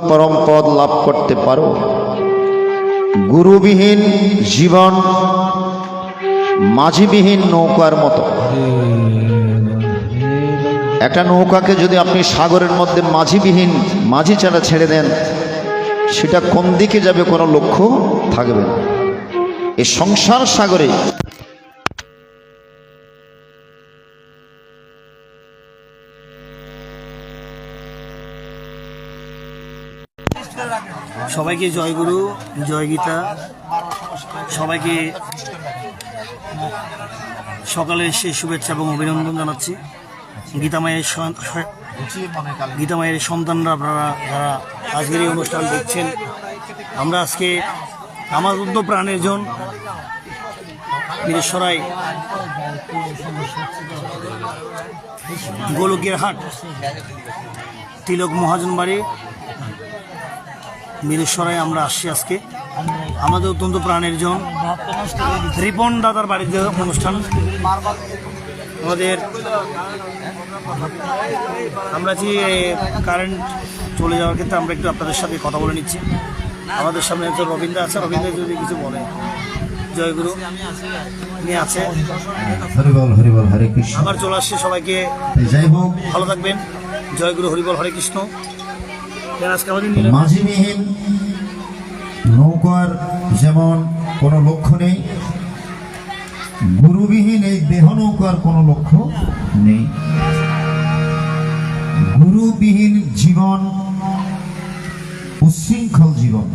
পরম পদ লাভ করতে পারো। গুরুবিহীন জীবন মাঝিবিহীন নৌকার মতো। একটা নৌকাকে যদি আপনি সাগরের মধ্যে মাঝি ছাড়া ছেড়ে দেন, সেটা কোন দিকে যাবে কোনো লক্ষ্য থাকবে না। এই সংসার সাগরে সবাইকে জয় গুরু, জয় গীতা। সবাইকে সকালে এসে শুভেচ্ছা এবং অভিনন্দন জানাচ্ছি। গীতামায়ের সন্তানরা, আপনারা যারা আজকের এই অনুষ্ঠান দেখছেন, আমরা আজকে আমার উদ্য প্রাণের জন বীরেশ্বরাই গোলকের হাট তিলক মহাজন বাড়ি বীরেশ্বরাই আমরা আসছি। আজকে আমাদের অত্যন্ত প্রাণের জন রিপন দাদার বাড়িতে অনুষ্ঠান। আমরা যে কারেন্ট চলে যাওয়ার ক্ষেত্রে আমরা একটু আপনাদের সাথে কথা বলে নিচ্ছি। আমাদের সামনে একজন রবীন্দ্র আছে, রবীন্দ্র যদি কিছু বলে। জয়গুরু নিয়ে আছে, আবার চলে আসছে। সবাইকে ভালো থাকবেন। জয়গুরু, হরিবল, হরে কৃষ্ণ। মাঝিবিহীন নৌকার যেমন কোনো লক্ষ্য নেই, গুরুবিহীন এই দেহ নৌকার কোনো লক্ষ্য নেই। গুরুবিহীন জীবন উচ্ছৃঙ্খল জীবন।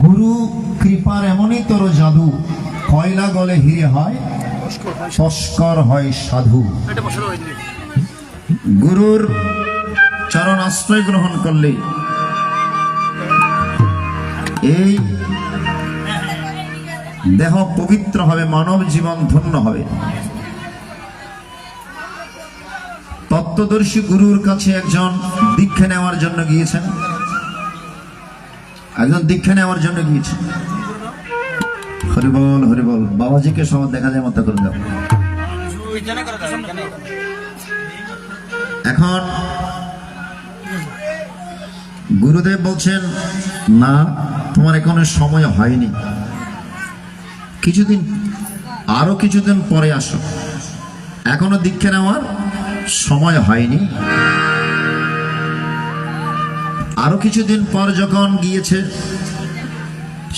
গুরু কৃপার এমনই তোর জাদু, কয়লা গলে হিরে হয়, তস্কর হয় সাধু। গুরুর চরণ আশ্রয় গ্রহণ করলে এই দেহ পবিত্র হবে, মানব জীবন ধন্য হবে। তত্ত্বদর্শী গুরুর কাছে একজন দীক্ষা নেওয়ার জন্য গিয়েছেন, হরিবল হরিবল। বাবাজিকে সবার দেখা যায় মতো করে দাও। এখন গুরুদেব বলছেন, না, তোমার এখনো সময় হয়নি, আরো কিছুদিন পরে আসো, এখনো দীক্ষা নেওয়ার সময় হয়নি। আরো কিছুদিন পর যখন গিয়েছে,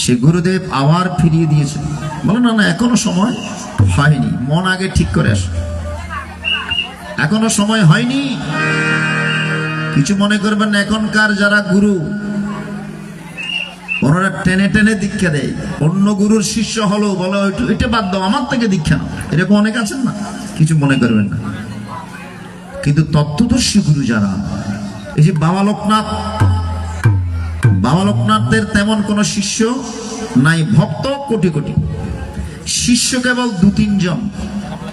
সে গুরুদেব আবার ফিরিয়ে দিয়েছে, বলো না, এখনো সময় হয়নি, মন আগে ঠিক করে আসো, এখনো সময় হয়নি। কিছু মনে করবেন না। এখনকার যারা গুরু, ওনারা টেনে টেনে দীক্ষা দেয়। অন্য গুরুর শিষ্য হলো, বলো এটা বাদ দাও, আমার থেকে দীক্ষা নাও, এরকম অনেক আছেন না, কিছু মনে করবেন না। কিন্তু তত্ত্বদর্শী গুরু যারা, এই যে বাবা লোকনাথদের তেমন কোন শিষ্য নাই, ভক্ত কোটি কোটি, শিষ্য কেবল 2-3 জন,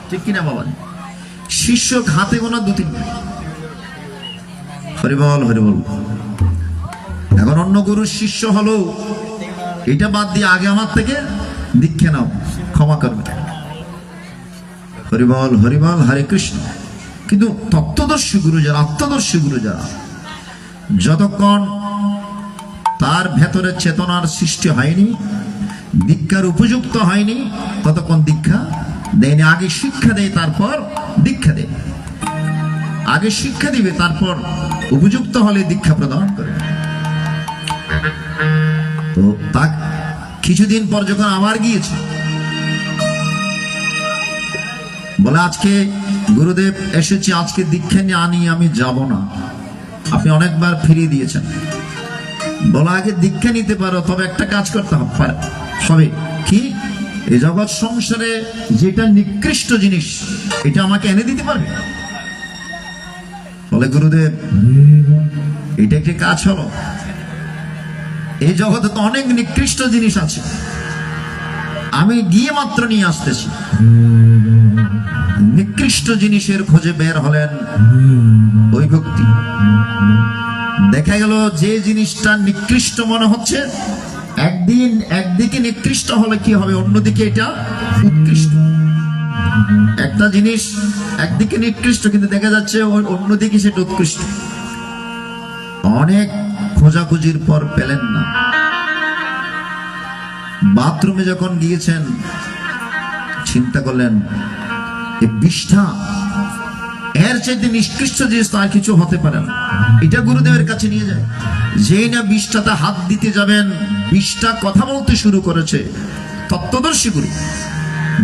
ঠিক কিনা বাবা? শিষ্য হাতে গোনা 2-3 জন। হরিবল হরিবল। এখন অন্য গুরুর শিষ্য হলো, এটা বাদ দিয়ে আগে আমার থেকে দীক্ষা নাও, ক্ষমা করবে। হরিবল হরিবল, হরে কৃষ্ণ। কিন্তু তত্ত্বদর্শী গুরু যারা, আত্মদর্শী গুরু যারা, যতক্ষণ তার ভেতরে চেতনার সৃষ্টি হয়নি, দীক্ষার উপযুক্ত হয়নি, ততক্ষণ দীক্ষা দেয়নি। আগে শিক্ষা দেয়, তারপর দীক্ষা দেয়। আগে শিক্ষা দিবে, তারপর উপযুক্ত হলে দীক্ষা প্রদান করে। তো তা কিছুদিন পর যখন আবার গিয়েছে, বলে আজকে গুরুদেব এসেছে, আজকে দীক্ষা নিয়ে আনি, আমি যাব না, আপনি অনেকবার ফিরিয়ে দিয়েছেন। বলা আগে দীক্ষা নিতে পারো, তবে একটা কাজ করতে হবে, সবে কি, এই জগৎ সংসারে যেটা নিকৃষ্ট জিনিস, এটা আমাকে এনে দিতে পারবে? বলে গুরুদেব, এটা একটি কাজ হলো, এই জগতে তো অনেক নিকৃষ্ট জিনিস আছে, আমি গিয়ে মাত্র নিয়ে আসতেছি। নিকৃষ্ট জিনিসের খোঁজে বের হলেন ওই ব্যক্তি। দেখা গেল যে জিনিসটা নিকৃষ্ট মনে হচ্ছে, একদিকে নিকৃষ্ট হলে কি হবে, অন্যদিকে এটা উৎকৃষ্ট। একটা জিনিস একদিকে নিকৃষ্ট, কিন্তু দেখা যাচ্ছে অন্যদিকে সেটা উৎকৃষ্ট। অনেক খোঁজাখুঁজির পর পেলেন না। বাথরুমে যখন গিয়েছেন চিন্তা করলেন এই বিষ্ঠা, এর চাইতে নিষ্কৃষ্ট জিনিস তো আর কিছু হতে পারে না। এটা গুরুদেবের কাছে নিয়ে যায়। যেই না বিষ্ঠাতে হাত দিতে যাবেন, বিষ্ঠা কথা বলতে শুরু করেছে। তত্ত্বদর্শী গুরু,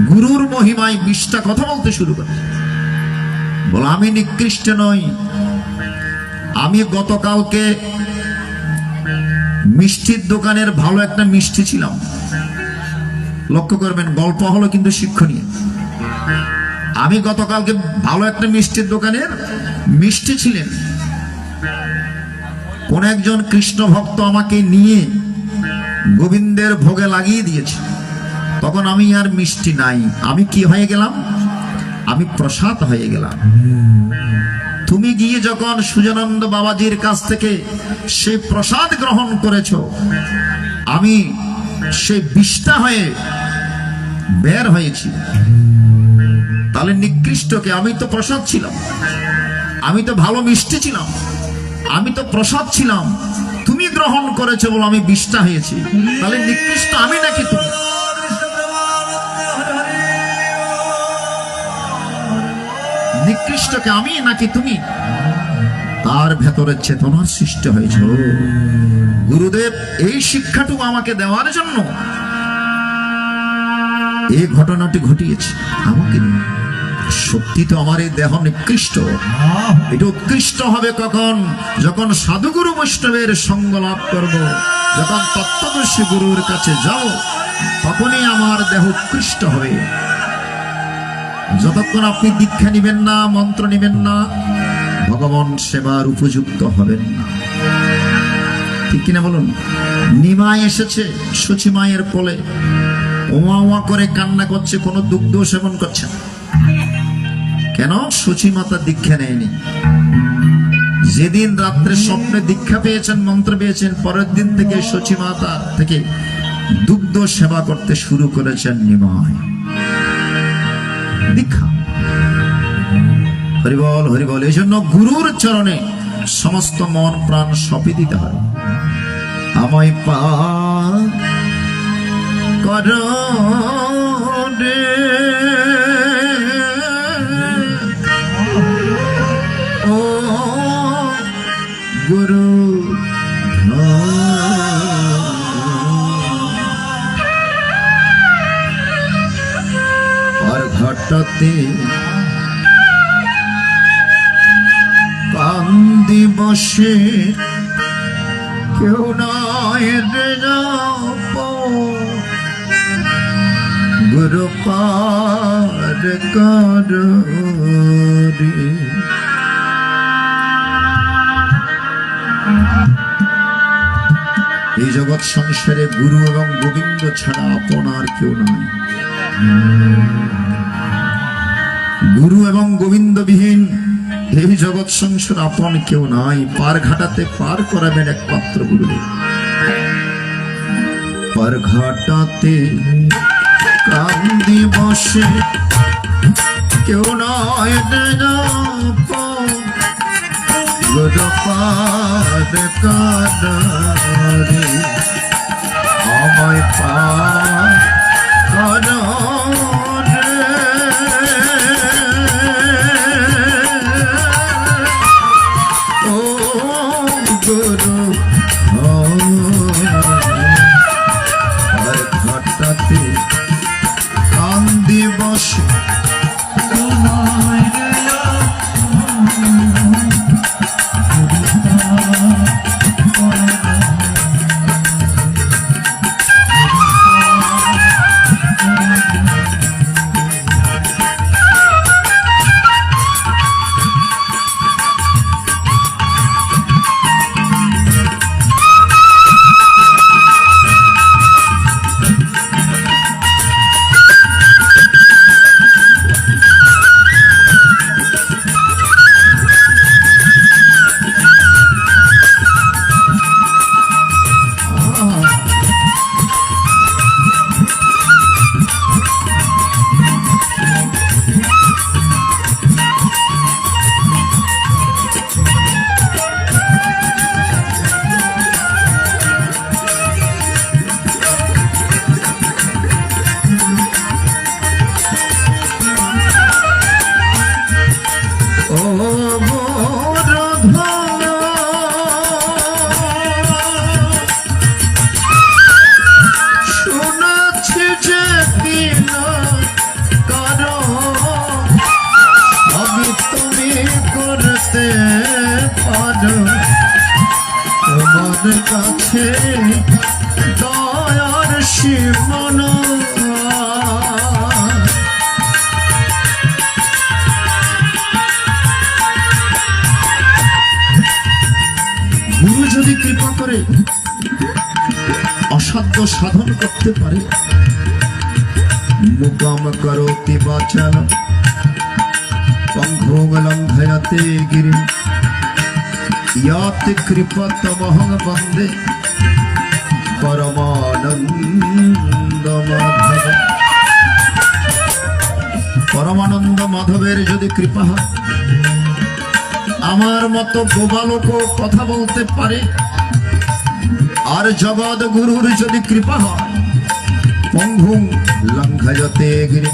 গুরুর মহিমায় বিষ্ঠা কথা বলতে শুরু করেছে। বলো আমি নিকৃষ্ট নই। আমি গতকালকে মিষ্টির দোকানের ভালো একটা মিষ্টি ছিলাম। লক্ষ্য করবেন, গল্প হলো কিন্তু শিক্ষণীয়। আমি গতকালকে ভালো একটা মিষ্টির দোকানের মিষ্টি ছিলেন। কোন একজন কৃষ্ণ ভক্ত আমাকে নিয়ে গোবিন্দের ভোগে লাগিয়ে দিয়েছে। তখন আমি আর মিষ্টি নাই, আমি কি হয়ে গেলাম? আমি প্রসাদ হয়ে গেলাম। তুমি গিয়ে যখন সুজানন্দ বাবাজির কাছ থেকে সেই প্রসাদ গ্রহণ করেছ, আমি সেই বিষ্ঠা হয়ে বের হয়েছি। তাহলে নিকৃষ্টকে? আমি তো প্রসাদ ছিলাম, আমি তো ভালো মিষ্টি ছিলাম, আমি তো প্রসাদ ছিলাম। তুমি গ্রহণ করেছো বলে আমি বিষ্ঠা হয়েছি। তাহলে নিকৃষ্ট আমি নাকি তুমি? নিকৃষ্টকে আমি নাকি তুমি? তার ভেতরে চেতনার সৃষ্টি হয়েছে। গুরুদেব এই শিক্ষাটুকু আমাকে দেওয়ার জন্য এই ঘটনাটি ঘটিয়েছে আমাকে। সত্যি তো আমার এই দেহ নিকৃষ্ট। এটা উৎকৃষ্ট হবে কখন? যখন সাধুগুরু বৈষ্ণবের সঙ্গ লাভ করব, যখন তত্ত্বদর্শী গুরুর কাছে যাব, তখনই আমার দেহ উৎকৃষ্ট হবে। যতক্ষণ আপনি দীক্ষা নিবেন না, মন্ত্র নিবেন না, ভগবান সেবার উপযুক্ত হবেন না। ঠিক কিনা বলুন? নিমাই এসেছে সচি মায়ের কোলে, ওমা ওমা করে কান্না করছে, কোনো দুগ্ধ সেবন করছে না। কেন? সচি মাতা দীক্ষা নেয়নি। যেদিন রাত্রে স্বপ্নে দীক্ষা পেয়েছেন, মন্ত্র পেয়েছেন, পরের দিন থেকে সচি মাতা থেকে দুগ্ধ সেবা করতে শুরু করেছেন নিমাই। দীক্ষা। হরিবল হরিবল। এই জন্য গুরুর চরণে সমস্ত মন প্রাণ সঁপে দিতে হয়। আমায় পা কর রে ও গুরু, আর ঘটাতে কান্দি বসে কেউ নয় রে গুরু পার কর রে। এই জগৎ সংসারে গুরু এবং গোবিন্দ ছাড়া আপনার কেউ নয়। গুরু এবং গোবিন্দ বিহীন এই জগৎ সংসার আপন কেউ নাই। পার ঘাটাতে পার করাবেন একমাত্র গুরুদেব। পার ঘাটাতে কান্দি বসে কেউ নয় গুরু পার কর রে। আমায় পার কর গুরু, আর ঘটাতে কান্দি বসে তোমার কাছে দয়ার সীমানা। গুরু যদি কৃপা করে অসাধ্য সাধন করতে পারে, মুকাম করোতি বাচন পঙ্খোং লঙ্ঘয়তে গিরি ইয়াতে কৃপতমহং বন্দে পরমানন্দ মাধব। পরমানন্দ মাধবের যদি কৃপা হয়, আমার মতো গোবালক কথা বলতে পারে, আর জগৎ গুরুর যদি কৃপা হয়, পঙ্গুং লঙ্ঘয়তে গিরি,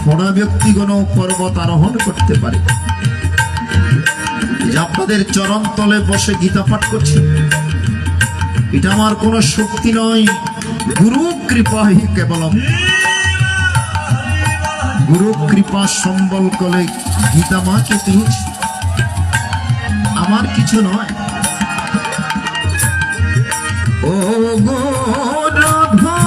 খোড়া ব্যক্তিগণ পর্বত আরোহণ করতে পারে। যে আপনাদের চরণ তলে বসে গীতা পাঠ করছি, এটা আমার কোন শক্তি নয়, গুরু কৃপা হি কেবলম। গুরু কৃপা সম্বল করে গীতা মাকে পেয়েছি, আমার কিছু নয়। ও গো রাধা,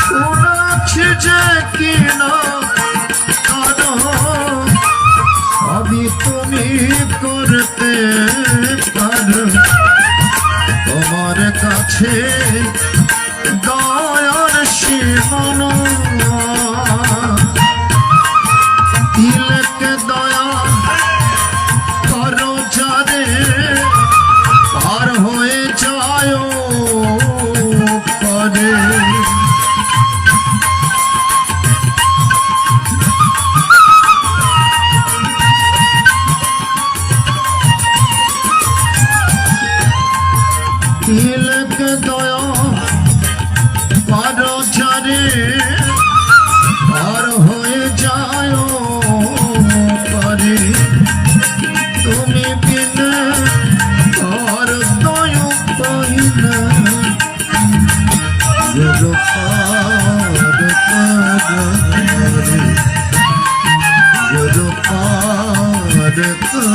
শোনাচ্ছি যে কিনা সবই তুমি করতে পারো, তোমার কাছে দয়ার সীমানা। তিলকে দয়া করো যারে, পার হয়ে যায় পরে। তিলকে দয়া করো যারে, পার হয়ে যায় পরে। তুমি বিনে আর দয়া পাই না, গুরু পার করে, গুরু পার করে।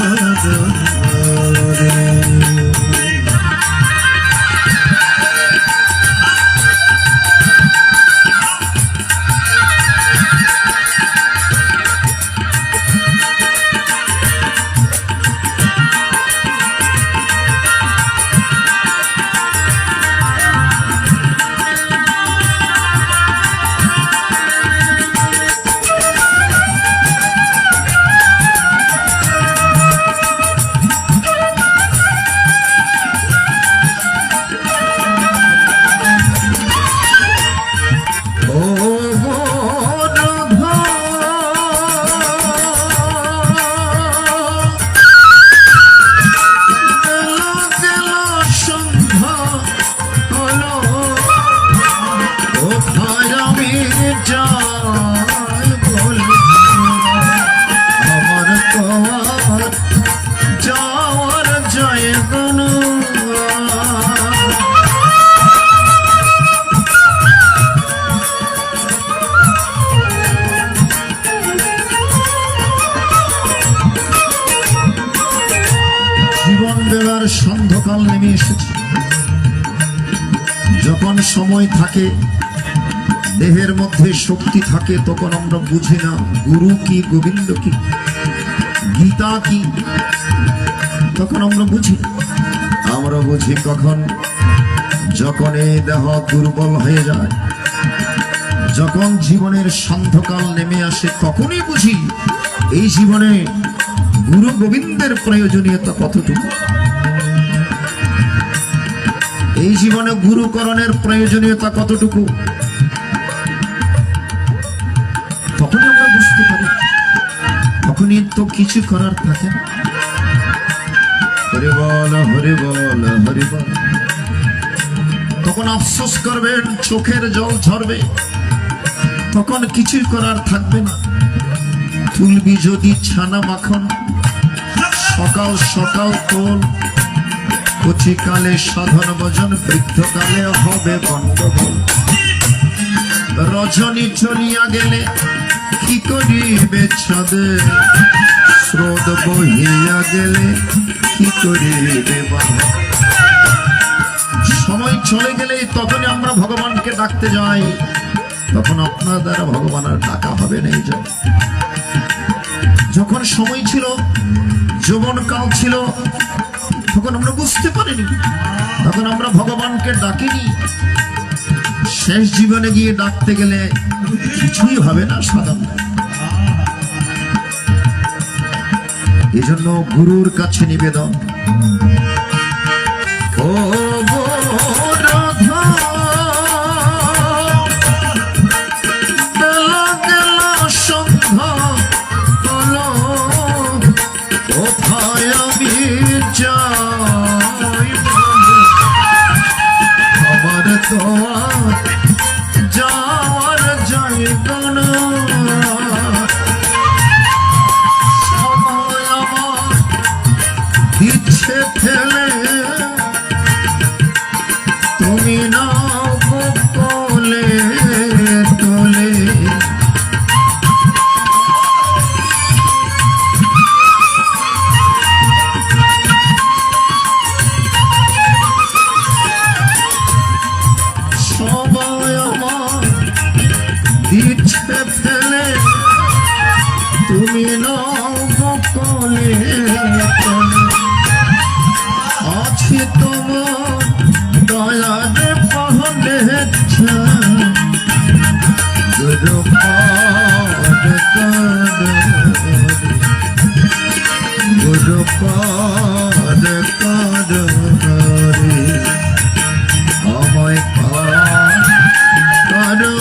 সন্ধ্যকাল নেমে এসেছে। যখন সময় থাকে, দেহের মধ্যে শক্তি থাকে, তখন আমরা বুঝি না গুরু কি, গোবিন্দ কি, গীতা কি, তখন আমরা বুঝি। আমরা বুঝি কখন? যখন এই দেহ দুর্বল হয়ে যায়, যখন জীবনের সন্ধ্যকাল নেমে আসে, তখনই বুঝি এই জীবনে গুরু গোবিন্দের প্রয়োজনীয়তা কতটুকু, এই জীবনে গুরুকরণের প্রয়োজনীয়তা কতটুকু, তখনই আমরা বুঝতে পারি। তখনই তো কিছু করার থাকে না। হরি বল, হরি বল, হরি বল। তখন আফসোস করবেন, চোখের জল ঝরবে, তখন কিছুই করার থাকবে না। তুলবি যদি ছানা মাখন, সকাল সকাল তোল, কচিকালে সাধন ভজন, বৃদ্ধকালে হবে গন্ডগোল। রজনী চলিয়া গেলে কি করিবে ছাদে, স্রোত বহিয়া গেলে কি করিবে বাধা। সময় চলে গেলেই তখনই আমরা ভগবানকে ডাকতে যাই, তখন আপনার দ্বারা ভগবান আর ডাকা হবে না। যখন সময় ছিল, যৌবনকাল ছিল, তখন আমরা বুঝতে পারিনি, তখন আমরা ভগবানকে ডাকিনি। শেষ জীবনে গিয়ে ডাকতে গেলে কিছুই হবে না সাধারণ। এজন্য গুরুর কাছে নিবেদন, ও যাওয়ার জায়গা না, সময় আমার দিচ্ছে ফেলে, তুমি নাও কোলে তোলে। দিচ্ছে ফেলে, তুমি নাও কোলে আছি তোমার দয়ার পাহলে, গুরু পাদ গুরু পাদ কারি আমায় কারো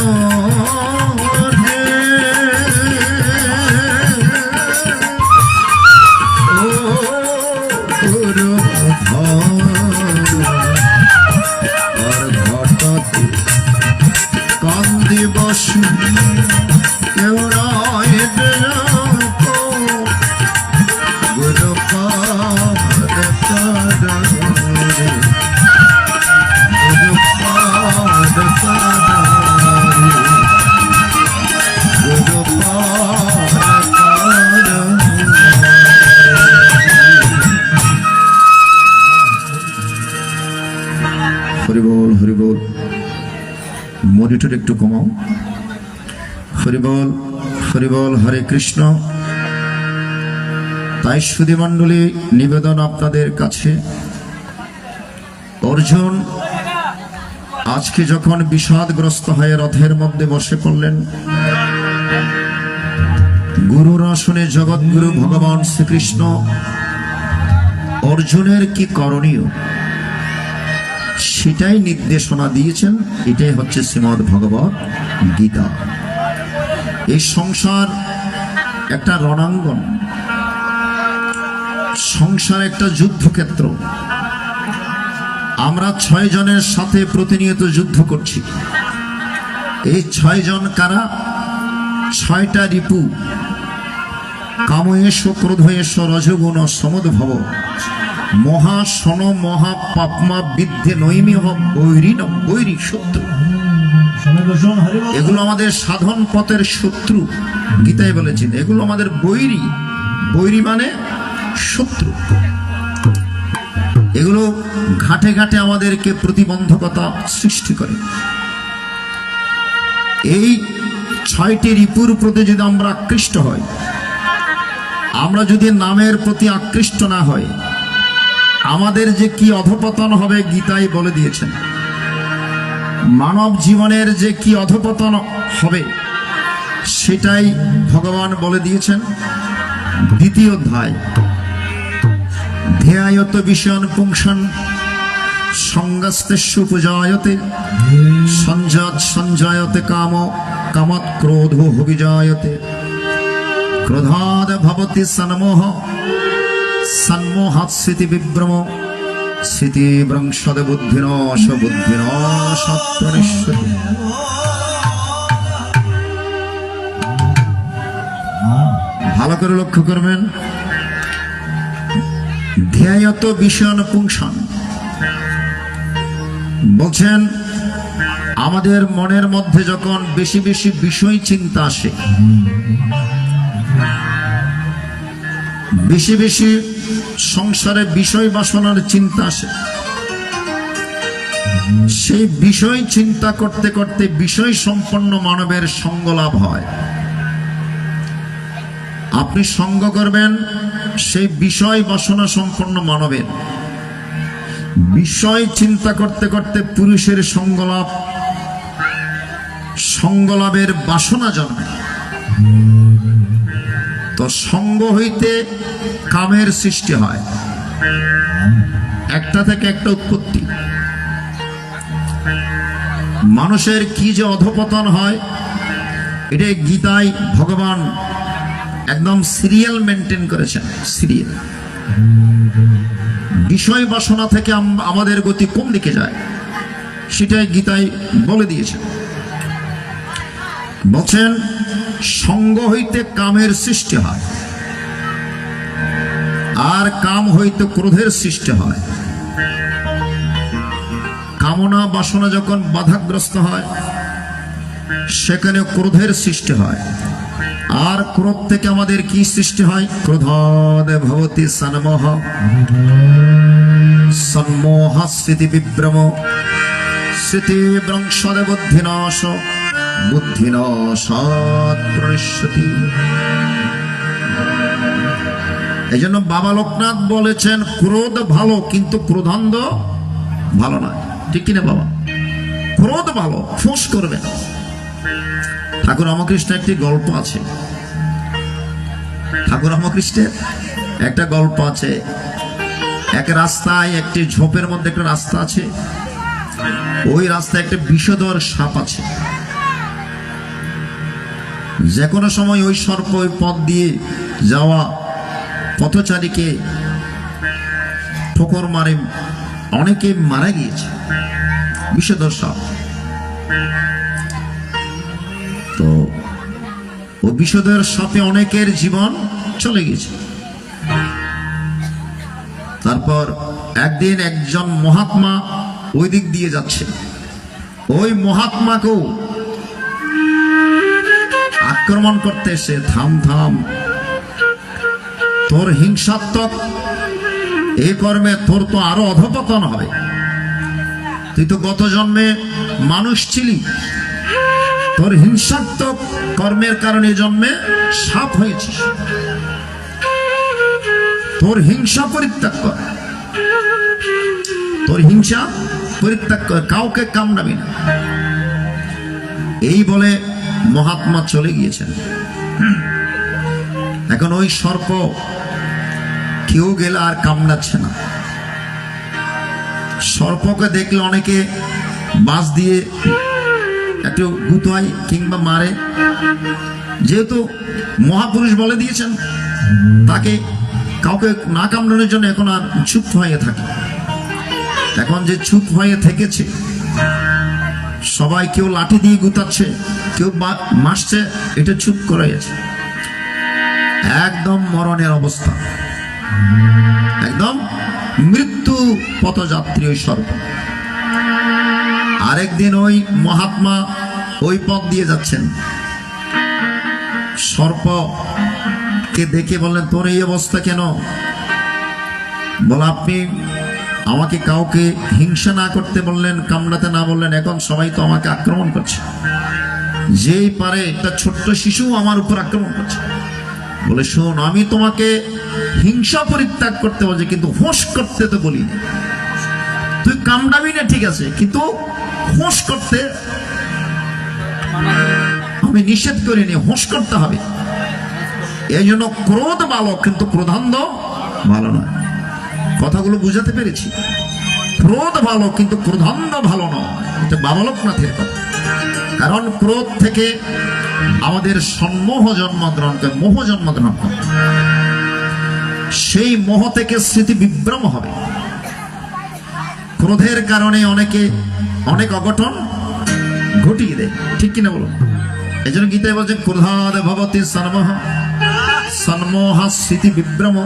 দিবস কেউ রায় গুরু পাদ গুরু পাদ গুরু পাদ। হরি বল হরি বল। মনিটর একটু কমাও। হরি বল হরি বল। হরে কৃষ্ণ। তাই সুধী মণ্ডলী, নিবেদন আপনাদের কাছে, অর্জুন আজকে যখন বিষাদগ্রস্ত হয়ে রথের মধ্যে বসে পড়লেন, গুরুর আসনে জগৎগুরু ভগবান শ্রীকৃষ্ণ অর্জুনের কি করণীয় সেটাই নির্দেশনা দিয়েছেন। এটাই হচ্ছে শ্রীমদ্ ভগবত গীতা। এই সংসার একটা রণাঙ্গন, সংসার একটা যুদ্ধক্ষেত্র। আমরা 6 জনের সাথে প্রতিনিয়ত যুদ্ধ করছি। এই 6 জন কারা? 6টা রিপু, কাময়েশ, ক্রোধয়েশ, রজগুণ, সমুদ্ভব, মহাসন, মহাপাপমা, বিদ্ধে নৈমিহ, বৈরী বৈরী শত্রু। এগুলো আমাদের সাধন পথের শত্রু। গীতায় বলেছেন এগুলো আমাদের বৈরী। বৈরী মানে শত্রু। এগুলো ঘাটে ঘাটে আমাদেরকে প্রতিবন্ধকতা সৃষ্টি করে। এই 6টি রিপুর প্রতি যদি আমরা আকৃষ্ট হই, আমরা যদি নামের প্রতি আকৃষ্ট না হয়, আমাদের যে কি অধপতন হবে গীতায় বলে দিয়েছেন। মানব জীবনের যে কি অধপতন হবে সেটাই ভগবান বলে দিয়েছেন। 2য় অধ্যায়, ধ্যায়ত বিষয়ন পুংসন সঙ্গস্তেষু পূজায়তে, সঞ্জাত সঞ্জায়তে কাম, কামৎ ক্রোধো অভিজায়তে, ক্রোধাদ ভবতি সন্মোহ, সন্মোহাৎ স্মৃতি বিভ্রম, স্মৃতি ভ্রংশদ বুদ্ধিনাশ, বুদ্ধিনাশাত্মনিষ্যতি। ভালো করে লক্ষ্য করবেন। ধ্যায়ত বিষয়ন পুংসন বলছেন আমাদের মনের মধ্যে যখন বেশি বেশি বিষয় চিন্তা আসে, বেশি বেশি সংসারে বিষয় বাসনার চিন্তা আসে, সেই বিষয় চিন্তা করতে করতে বিষয় সম্পন্ন মানবের সঙ্গ লাভ হয়। আপনি সঙ্গ করবেন সেই বিষয় বাসনা সম্পন্ন মানবের। বিষয় চিন্তা করতে করতে পুরুষের সঙ্গলাভ, সঙ্গলাভের বাসনা জন্মে। তো সঙ্গ হইতে কামের সৃষ্টি হয়, একটা থেকে একটা উৎপত্তি। মানুষের কি যে অধপতন হয়, এটা গীতায় ভগবান একদম সিরিয়াল মেনটেন করেছেন। সিরিয়াল বিষয় বাসনা থেকে আমাদের গতি কোন দিকে যায় সেটাই গীতায় বলে দিয়েছেন। বলছেন সঙ্গ হইতে কামের সৃষ্টি হয়, আর কাম হইতে ক্রোধের সৃষ্টি হয়। কামনা বাসনা যখন বাধাগ্রস্ত হয়, সেখানে ক্রোধের সৃষ্টি হয়। আর ক্রোধ থেকে আমাদের কি সৃষ্টি হয়? ক্রোধাদ ভবতি সন্মোহ, সন্মোহ স্মৃতি বিভ্রম, স্মৃতি ভ্রংশদে বুদ্ধিনাশ, বুদ্ধিনাশাৎ প্রণশ্যতি। এই জন্য বাবা লোকনাথ বলেছেন ক্রোধ ভালো, কিন্তু ক্রোধান্ধ ভালো নয়। ঠিক কিনা বাবা? ক্রোধ ভালো, ফোঁস করবে না। ঠাকুর রামকৃষ্ণ একটি গল্প আছে, ঠাকুর রামকৃষ্ণের একটা গল্প আছে। এক রাস্তায়, একটি ঝোপের মধ্যে একটা রাস্তা আছে, ওই রাস্তায় একটা বিষধর সাপ আছে। যে কোনো সময় ওই সর্প ওই পথ দিয়ে যাওয়া পথচারীকে ঠোকর মারে, অনেকে মারা গিয়েছে বিষধর সাপ। তো ও বিষধর সাপে অনেকের জীবন চলে গেছে। তারপর একদিন একজন মহাত্মা ওই দিক দিয়ে যাচ্ছে, ওই মহাত্মাকেও আক্রমণ করতে এসে, থাম থাম, তোর হিংসাত্মক এই কর্মে তোর তো আরো অধপতন হবে। তুই তো গত জন্মে মানুষ ছিলি, তোর হিংসাত্মক কর্মের কারণে জন্মে সাপ হয়েছিস। তোর হিংসা পরিত্যাগ কর, তোর হিংসা পরিত্যাগ কর, কাউকে কামড়াবি না। এই বলে মহাত্মা চলে গিয়েছেন। এখন ওই সর্প কেউ গেলে আর কামড়াচ্ছে না। সর্পকে দেখলে অনেকে বাঁশ দিয়ে একটু গুতায় কিংবা মারে। যেহেতু মহাপুরুষ বলে দিয়েছেন তাকে কাউকে না কামড়ানোর জন্য এখন আর চুপ হয়ে থাকে। এখন যে চুপ হয়ে থেকেছে, সবাই কেউ লাঠি দিয়ে গুতাচ্ছে, কেউ মারছে, এটা চুপ করে আছে। একদম মরণের অবস্থা, একদম মৃত্যু পথযাত্রী ওই সর্প। আরেকদিন ওই মহাত্মা ওই পথ দিয়ে যাচ্ছেন, সর্পকে দেখে বললেন, তোর এই অবস্থা কেন? বলে, আপনি আমাকে কাউকে হিংসা না করতে বললেন, কামড়াতে না বললেন, এখন সবাই তো আমাকে আক্রমণ করছে। যেই পারে একটা ছোট্ট শিশু আমার উপর আক্রমণ করছে। বলে, শোন, আমি তোমাকে হিংসা পরিত্যাগ করতে বলছি, কিন্তু হোঁশ করতে তো বলিনি। তুই কামড়াবি না ঠিক আছে, কিন্তু হোঁশ করতে আমি নিষেধ করিনি, হোঁশ করতে হবে। এই জন্য ক্রোধ ভালো, কিন্তু ক্রোধান্ধ ভালো নয়। কথাগুলো বুঝাতে পেরেছি? ক্রোধ ভালো, কিন্তু ক্রোধান্ধ ভালো নয়। এটা বাবা লোকনাথের কথা। কারণ ক্রোধ থেকে আমাদের সম্মোহ জন্মগ্রহণ করে, মোহ জন্মগ্রহণ করে। সেই মোহ থেকে স্মৃতি বিভ্রম হবে। ক্রোধের কারণে অনেকে অনেক অঘটন ঘটিয়ে দেয়। ঠিক কিনা বলুন? এই জন্য গীতায় বলছে, ক্রোধাদ ভবতি সন্মোহ, সন্মোহ স্মৃতি বিভ্রম,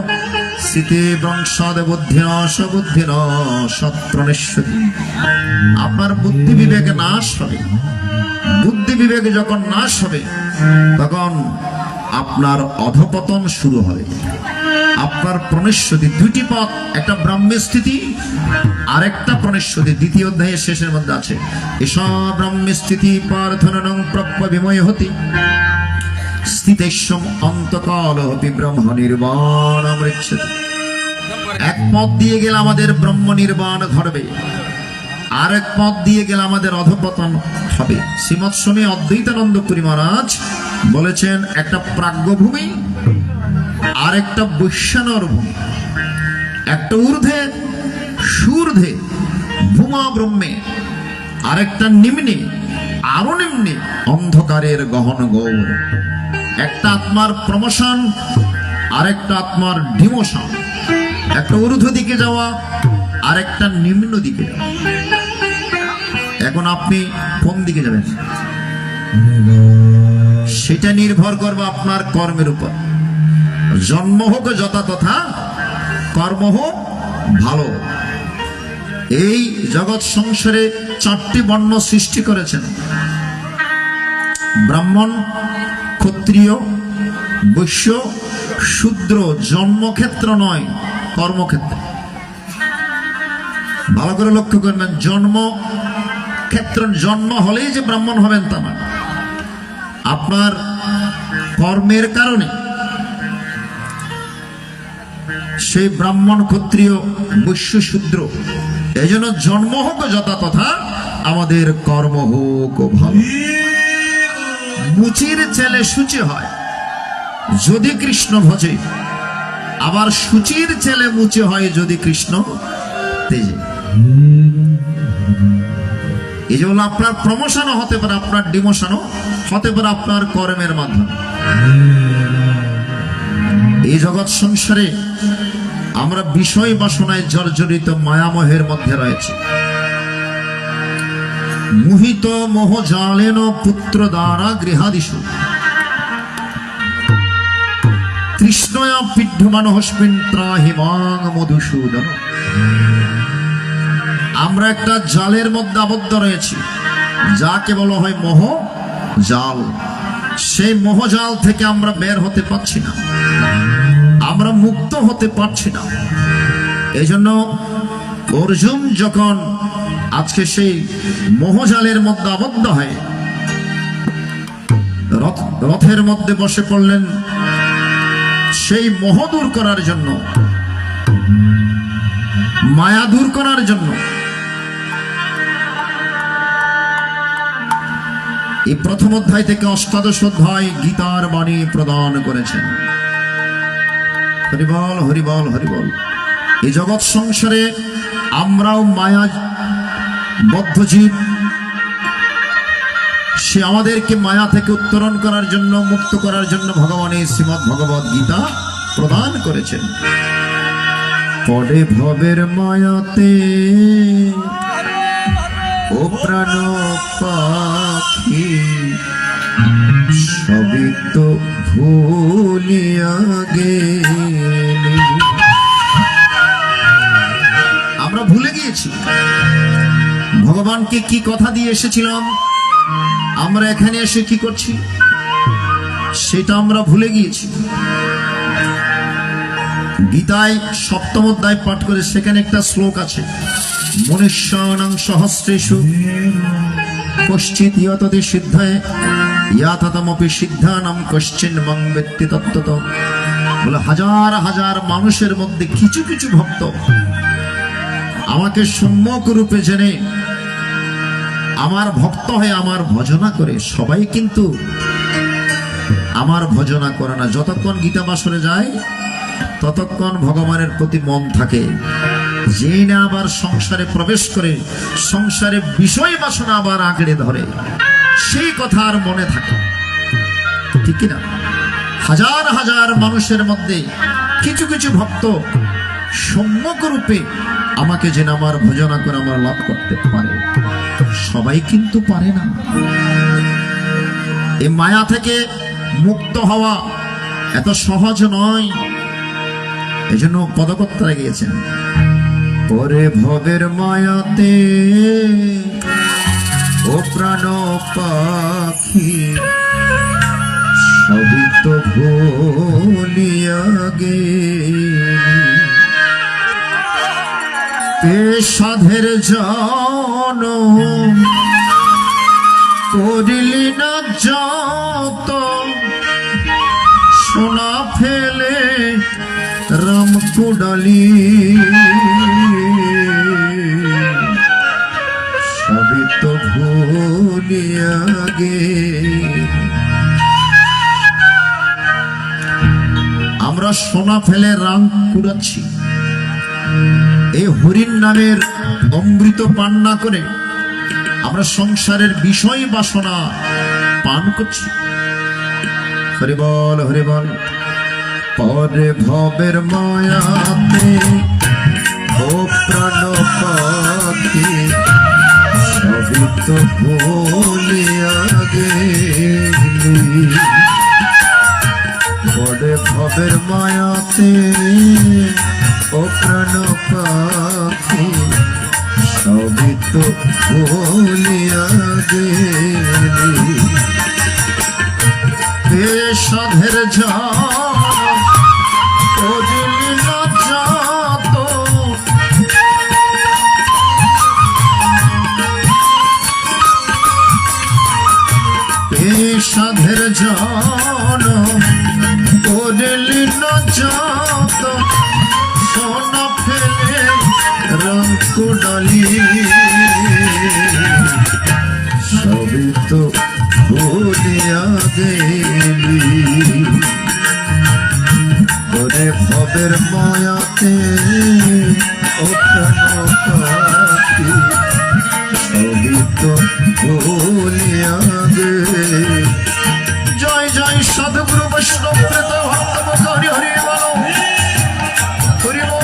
স্থিতি বংশাদ বুদ্ধির সবুদ্ধির সত্রনেশ্বরী। আপনার বুদ্ধি বিবেক নাশ হবে। বুদ্ধি বিবেক যখন নাশ হবে তখন আপনার অধপতন শুরু হবে। আপনার প্রণেশ্বতী দুইটি পথ, একটা ব্রাহ্মী স্থিতি আর একটা প্রণেশ্বতী। দ্বিতীয় অধ্যায়ের শেষের মধ্যে আছে এসা ব্রাহ্মী স্থিতি পার্থনং প্রপ্য বিময় হতি স্থিতেশ্বম অন্তকাল হতি ব্রহ্ম নির্বাণ মৃচ্ছতি। এক পথ দিয়ে গেলে আমাদের ব্রহ্ম নির্বাণ ঘটবে, আরেক পথ দিয়ে গেলে আমাদের অধপতন হবে। শ্রীমৎ স্বামী অদ্বৈতানন্দ পুরী মহারাজ বলেছেন একটা প্রাজ্ঞভূমি আর একটা বৈশ্যানর ভূমি, একটা ঊর্ধ্বে সুর্ধ্বে ভূমা ব্রহ্মে, আরেকটা নিম্নে আরো নিম্নে অন্ধকারের গহন গৌর। একটা আত্মার প্রমোশন, আরেকটা আত্মার ডিমোশন। একটা ঊর্ধ্ব দিকে যাওয়া, আরেকটা নিম্ন দিকে যাওয়া। এখন আপনি কোন দিকে যাবেন সেটা নির্ভর করবে আপনার কর্মের উপর। জন্ম হোক যথাতথা, কর্ম হোক ভালো। এই জগৎ সংসারে চারটি বর্ণ সৃষ্টি করেছেন, ব্রাহ্মণ, ক্ষত্রিয়, বৈশ্য, শূদ্র। জন্মক্ষেত্র নয়, কর্মক্ষেত্র। ভালো করে লক্ষ্য করবেন, জন্মক্ষেত্র। জন্ম হলেই যে ব্রাহ্মণ হবেন তা না, আপনার কর্মের কারণে সেই ব্রাহ্মণ, ক্ষত্রিয়, বৈশ্য, শূদ্র। এই জন্য জন্ম হোক যথাতথা, আমাদের কর্ম হোক ভালো। মুচির ছেলে সূচি হয় যদি কৃষ্ণ ভজে, আবার সূচির ছেলে মুচি হয় যদি কৃষ্ণ তেজে। এই জন্য আপনার প্রমোশনও হতে পারে, আপনার ডিমোশনও হতে পারে আপনার কর্মের মাধ্যমে। এই জগৎ সংসারে আমরা বিষয় বাসনায় জর্জরিত মায়ামহের মধ্যে রয়েছে। মোহিত মোহ জালেন পুত্র দ্বারা গৃহাদিষু তৃষ্ণয়া পিড্যমান হস্মিন ত্রাহিমাং মধুসূদন। আমরা একটা জালের মধ্যে আবদ্ধ রয়েছি, যাকে বলা হয় মোহ জাল। সেই মোহজাল থেকে আমরা বের হতে পারছি না, আমরা মুক্ত হতে পারছি না। এই জন্য অর্জুন যখন আজকে সেই মোহজালের মধ্যে আবদ্ধ হয়, রথের মধ্যে বসে পড়লেন সেই মোহ দূর করার জন্য, মায়া দূর করার জন্য। এই প্রথম অধ্যায় থেকে অষ্টাদশ অধ্যায় গীতার বাণী প্রদান করেছেন। হরিবল হরিবল হরিবল। এই জগৎ সংসারে আমরাও মায়া বদ্ধ জীব। সে আমাদেরকে মায়া থেকে উত্তরণ করার জন্য, মুক্ত করার জন্য ভগবান এই শ্রীমদ্ ভগবদ গীতা প্রদান করেছেন। পড়ে ভবের মায়াতে ও প্রাণ পাখি, সবই তো ভুলিয়া গেলি। আমরা ভুলে গিয়েছি ভগবানকে কি কথা দিয়ে এসেছিলাম, আমরা এখানে এসে কি করছি সেটা আমরা ভুলে গিয়েছি। গীতায় সপ্তম অধ্যায় পাঠ করে সেখানে একটা শ্লোক আছে, মনুষ্যানাং সহস্রেষু কশ্চিৎ ইয়ততি সিদ্ধয়ে ইয়াততমপি সিদ্ধানাম কশ্চিন মং বেত্তি তত্ত্বতঃ। বলে হাজার হাজার মানুষের মধ্যে কিছু কিছু ভক্ত আমাকে সম্যক রূপে জেনে আমার ভক্ত হয়ে আমার ভজনা করে। সবাই কিন্তু আমার ভজনা করে না। যতক্ষণ গীতা বাসরে যায় ততক্ষণ ভগবানের প্রতি মন থাকে। যেই না আবার সংসারে প্রবেশ করে, সংসারে বিষয় বাসনা আবার আঁকড়ে ধরে, সেই কথা আর মনে থাকে, ঠিক কিনা? হাজার হাজার মানুষের মধ্যে কিছু কিছু ভক্ত সম্যক রূপে আমাকে যেন আমার ভজনা করে আমার লাভ করতে পারে। সবাই কিন্তু পারে না। এই মায়া থেকে মুক্ত হওয়া এত সহজ নয়। এই জন্য পদকর্তারা গিয়েছেন, পরে ভবের মায়াতে ও প্রাণ পাখি সবই তো ভুলিয়া গেলি, সাধের জনম করিলি না যত, সোনা ফেলে রাম কুডালি সবই তো ভুলিয়া গেলি। আমরা সোনা ফেলে রাম কুড়াচ্ছি, এই হরিণ নামের অমৃত পান না করে আমরা সংসারের বিষয় বাসনা পান করছি। হরি বল হরি বল। পরে ভবের মায়াতে ও প্রাণ পাখি সবই তো ভুলিয়া গেলি, পরে ভবের মায়াতে ও প্রাণ পাখি সবই তো ভুলিয়া গেলি, সাধের করিলি না যত, সাধের করিলি না যত, সোনা ফেলে রং কুডালি সবই তো ভুলিয়া গেলি, ওরে ভবের মায়াতে ও প্রাণ পাখি সবই তো ভুলিয়া গেলি। জয় জয় সদ্গুরু বৈষ্ণব প্রেত ভক্ত হরি হরি বল হরি বল।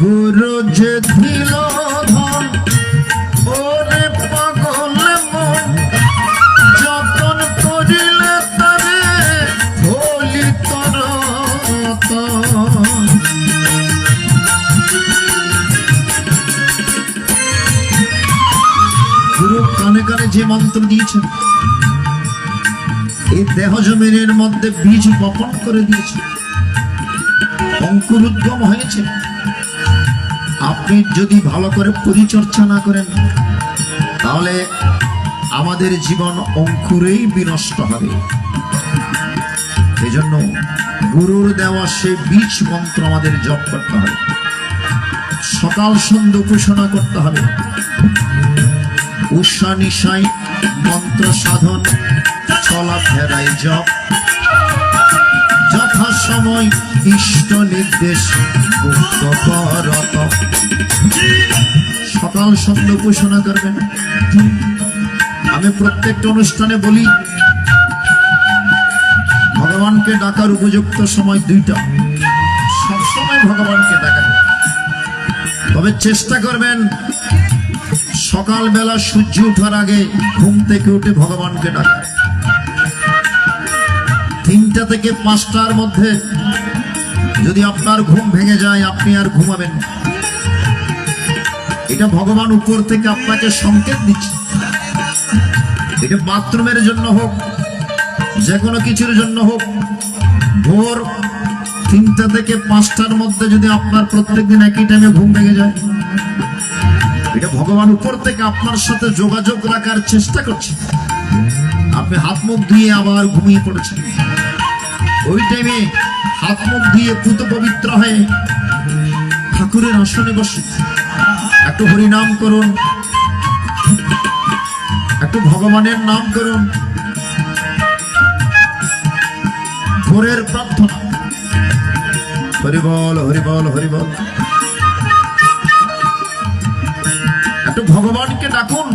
গুরু যে দিল ধন ওরে পাগল মন, যতন করিলে তারে হলি তর। গুরু কানে কানে যে মন্ত্র দিয়েছেন, এই দেহ জমিনের মধ্যে বীজ বপন করে দিয়েছে, অঙ্কুরোদ্গম হয়েছে। আপনি যদি ভালো করে পরিচর্যা না করেন তাহলে আমাদের জীবন অঙ্কুরেই বিনষ্ট হবে। এজন্য গুরুর দেওয়া সেই বীজ মন্ত্র আমাদের জপ করতে হবে, সকাল সন্ধ্যা উপাসনা করতে হবে, উষা নিশাই মন্ত্র সাধন, চলাফেরায় জপ, যথা সময় ইষ্ট নির্দেশ করত। সকাল সন্ধ্যা উপাসনা করবেন। আমি প্রত্যেকটা অনুষ্ঠানে বলি, ভগবানকে ডাকার উপযুক্ত সময় দুইটা, সবসময় ভগবানকে ডাকা, তবে চেষ্টা করবেন সকালবেলা সূর্য ওঠার আগে ঘুম থেকে উঠে ভগবানকে ডাকা। 3টা থেকে 5টার মধ্যে যদি আপনার ঘুম ভেঙে যায় আপনি আর ঘুমাবেন, এটা ভগবান উপর থেকে আপনাকে সংকেত দিচ্ছে। এটা বাথরুমের জন্য হোক, যে কোনো কিছুর জন্য হোক, ভোর 3টা থেকে 5টার মধ্যে যদি আপনার প্রত্যেকদিন একই টাইমে ঘুম ভেঙে যায়, এটা ভগবান উপর থেকে আপনার সাথে যোগাযোগ রাখার চেষ্টা করছে। আপনি হাত মুখ ধুয়ে আবার ঘুমিয়ে পড়েছেন, ওই টাইমে হাত মুখ ধুয়ে পুত পবিত্র হয়ে ঠাকুরের আসনে বসে একটু হরিনাম করুন, একটু ভগবানের নাম করুন। ভোরের প্রার্থনা, হরিবল হরিবল হরিবল। একটু ভগবানকে ডাকুন,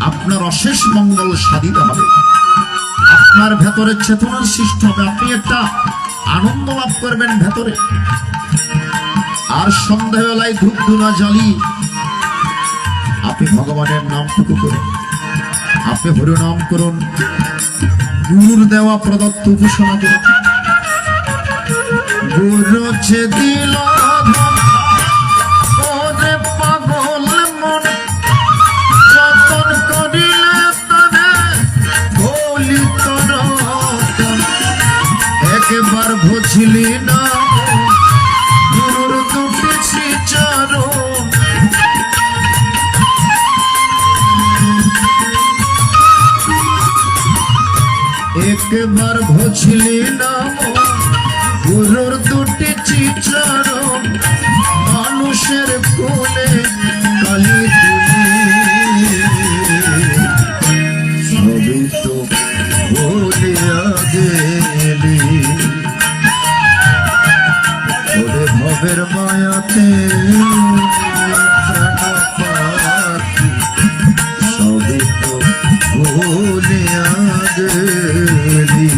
আপনার অশেষ মঙ্গল সাধিত হবে, আপনার ভেতরে চেতনার সৃষ্টি হবে, আপনি একটা আনন্দ লাভ করবেন ভেতরে। আর সন্ধ্যাবেলায় ধূপ ধুনা জ্বালিয়ে আপনি ভগবানের নামটুকু করুন, আপনি হরিনাম করুন, গুরুর দেওয়া প্রদত্ত উপাসনা করুন। গুরু যে দিল ওরে পাগল মন, যতন করিলে তরে বলি তোর একবার বুঝলি না গুরুর দুটি চরণ। একবার বুঝলি না গুরুর দুটি চরণ, মানুষের কোলে কালি সবই তো ভুলিয়া গেলি, ওরে ভবের মায়াতে সবই তো ভুলিয়া গেলি।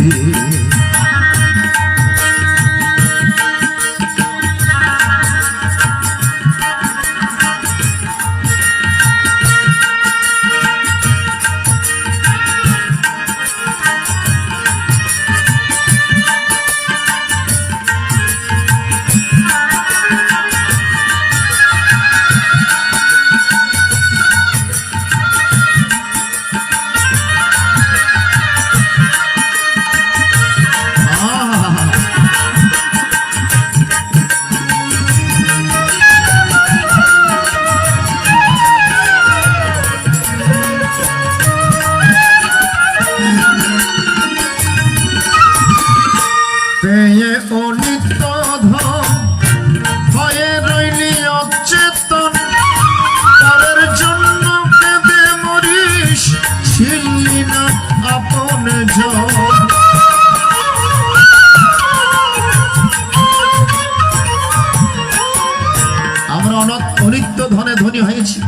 অনিত্য ধনে ধনী হয়েছি,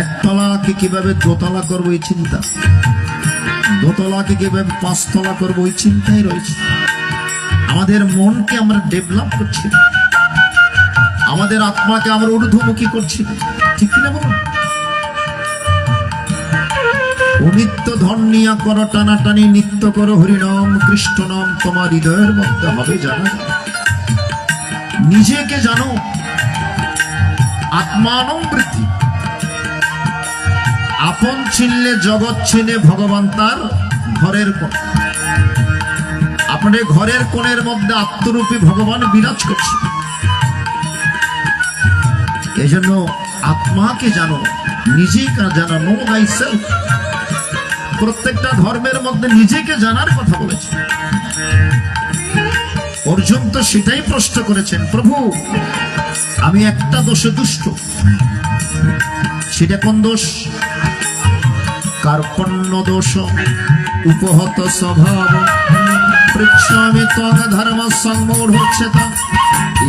একতলাকে কিভাবে দোতলা করবো এই চিন্তা, দোতলাকে কিভাবে পাঁচতলা করবো ওই চিন্তাই রয়েছে। আমাদের মনকে আমরা ডেভেলপ করছি, আমাদের আত্মাকে আমরা ঊর্ধ্বমুখী করছি, ঠিক কিনা বলুন? অনিত্য ধন নিয়া করো টানাটানি, নিত্য করো হরিনাম কৃষ্ণ নাম, তোমার হৃদয়ের মধ্যে হবে জানা। নিজেকে জানো, আত্মানং বৃদ্ধি। আপন চিনলে জগৎ চিনে, ভগবান তার ঘরের কোণ। আপনাদের ঘরের কোণের মধ্যে আত্মরূপী ভগবান বিরাজ করছে। এই জন্য আত্মাকে জানো, নিজেকে জানো, নো মাই সেলফ। প্রত্যেকটা ধর্মের মধ্যে নিজেকে জানার কথা বলেছে। অর্জুন তো সেটাই প্রশ্ন করেছেন, প্রভু আমি একটা দোষে দুষ্ট, সেটা কোন দোষ? কার্পণ্য দোষ, উপহত স্বভাব, পৃচ্ছামি ত্বং ধর্ম সংমূঢ়োচ্ছেতা,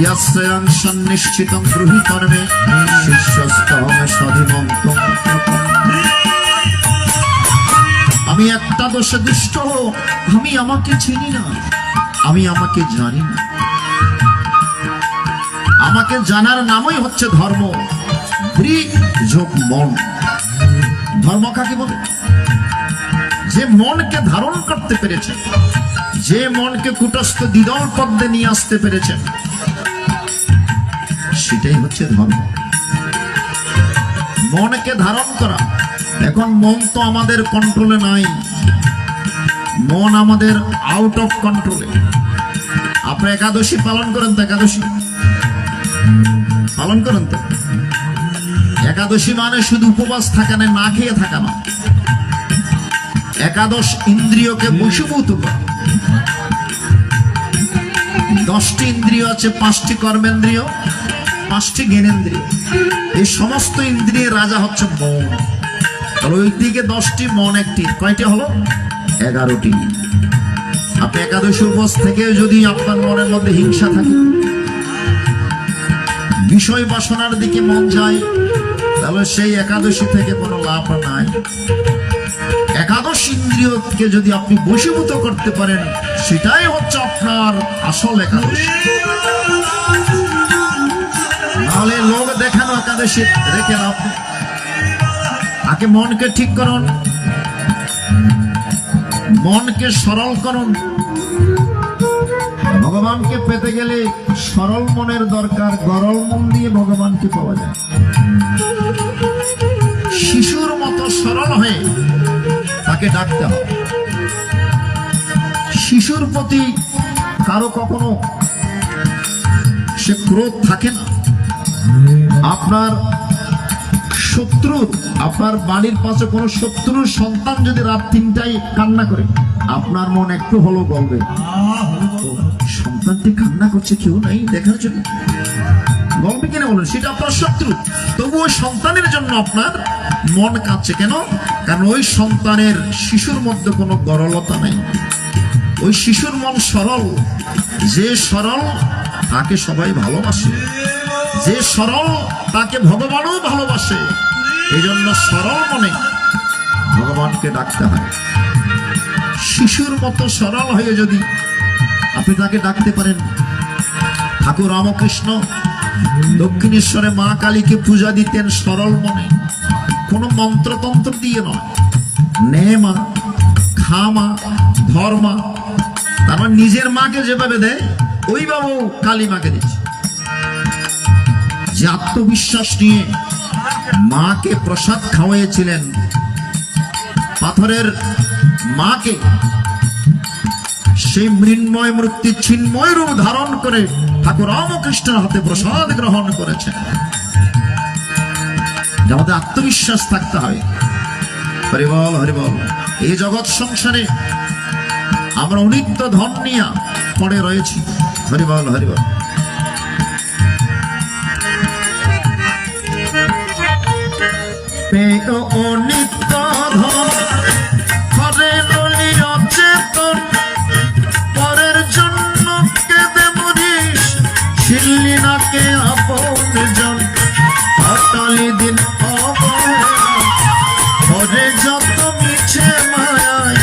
ইয়াস্যাং সন্নিশ্চিতং ব্রূহি কর্মে শিষ্যস্তহং সধিমন্তং। আমি একটা দোষে দুষ্ট, আমি আমাকে চিনি না, আমি আমাকে জানি না। আমাকে জানার নামই হচ্ছে ধর্ম। যোগ মন, ধর্ম কাকে বলে? যে মনকে ধারণ করতে পেরেছে, যে মনকে কুটস্থ দ্বিদল পদ্মে নিয়ে আসতে পেরেছেন, সেটাই হচ্ছে ধর্ম। মনকে ধারণ করা। এখন মন তো আমাদের কন্ট্রোলে নাই, মন আমাদের আউট অফ কন্ট্রোলে। আপনি একাদশী পালন করেন তো? একাদশী পালন করেন তো? একাদশী মানে শুধু উপবাস থাকা না, না খেয়ে থাকা না। একাদশ ইন্দ্রিয়কে বশীভূত করা। 10টি ইন্দ্রিয় আছে, 5টি কর্মেন্দ্রিয়, 5টি জ্ঞানেন্দ্রিয়। এই সমস্ত ইন্দ্রিয়ের রাজা হচ্ছে মন। তাহলে ওই দিকে 10টি, মন একটি, কয়টি হলো? 11টি। আপনি একাদশী উপোস থেকে যদি আপনার মনের মধ্যে হিংসা থাকে, বিষয় বাসনার দিকে মন যায়, তাহলে সেই একাদশী থেকে কোনো লাভ নাই। একাদশ ইন্দ্রিয়কে যদি আপনি বশীভূত করতে পারেন, সেটাই হচ্ছে আপনার আসল একাদশী। নাহলে লোক দেখানো একাদশী রেখে লাভ নেই। আগে মনকে ঠিক করুন, মনকে সরল করুন। ভগবানকে পেতে গেলে সরল মনের দরকার। গরল মন দিয়ে ভগবানকে পাওয়া যায়। শিশুর মতো সরল হয়ে তাকে ডাকতে হবে। শিশুর প্রতি কারো কখনো সে ক্রোধ থাকে না। আপনার শত্রু, আপনার বাড়ির পাশে কোনো শত্রুর সন্তান যদি রাত 3টায় কান্না করে, আপনার মন একটু হলো বলবে, সন্তানটি কান্না করছে, কেউ নাই দেখার জন্য, বলবে কিনা বলেন? সেটা আপনার শত্রু। তবু ওই সন্তানের জন্য আপনার মন কাঁদছে কেন? কারণ ওই সন্তানের, শিশুর মধ্যে কোনো গরলতা নেই। ওই শিশুর মন সরল। যে সরল তাকে সবাই ভালোবাসে, যে সরল তাকে ভগবানও ভালোবাসে। এই জন্য সরল মনে ভগবানকে ডাকতে হয়। শিশুর মতো সরল হয়ে যদি আপনি তাকে ডাকতে পারেন। ঠাকুর রামকৃষ্ণ দক্ষিণেশ্বরে মা কালীকে পূজা দিতেন সরল মনে, কোনো মন্ত্রতন্ত্র দিয়ে নয়। নে মা, খা মা, ধর মা। তারপর নিজের মাকে যেভাবে দেয় ওইভাবে কালী মাকে দিচ্ছে। যে আত্মবিশ্বাস নিয়ে মাকে প্রসাদ খাওয়াইছিলেন, পাথরের মাকে, সেই মৃন্ময় মূর্তি চিন্ময় রূপ ধারণ করে ঠাকুর রামকৃষ্ণের হাতে প্রসাদ গ্রহণ করেছেন। আমাদের আত্মবিশ্বাস থাকতে হবে। হরিবল হরিবল। এই জগৎ সংসারে আমরা অনিত্য ধন নিয়ে পড়ে রয়েছি। হরিবল হরিবল। অনিত্য ধন হরে ললি অচেতন, পরের জন্য কেঁদে মরিস, ছিললি নাকে আপন জন। হঠালি দিন হরে যত মিছে মায়ায়,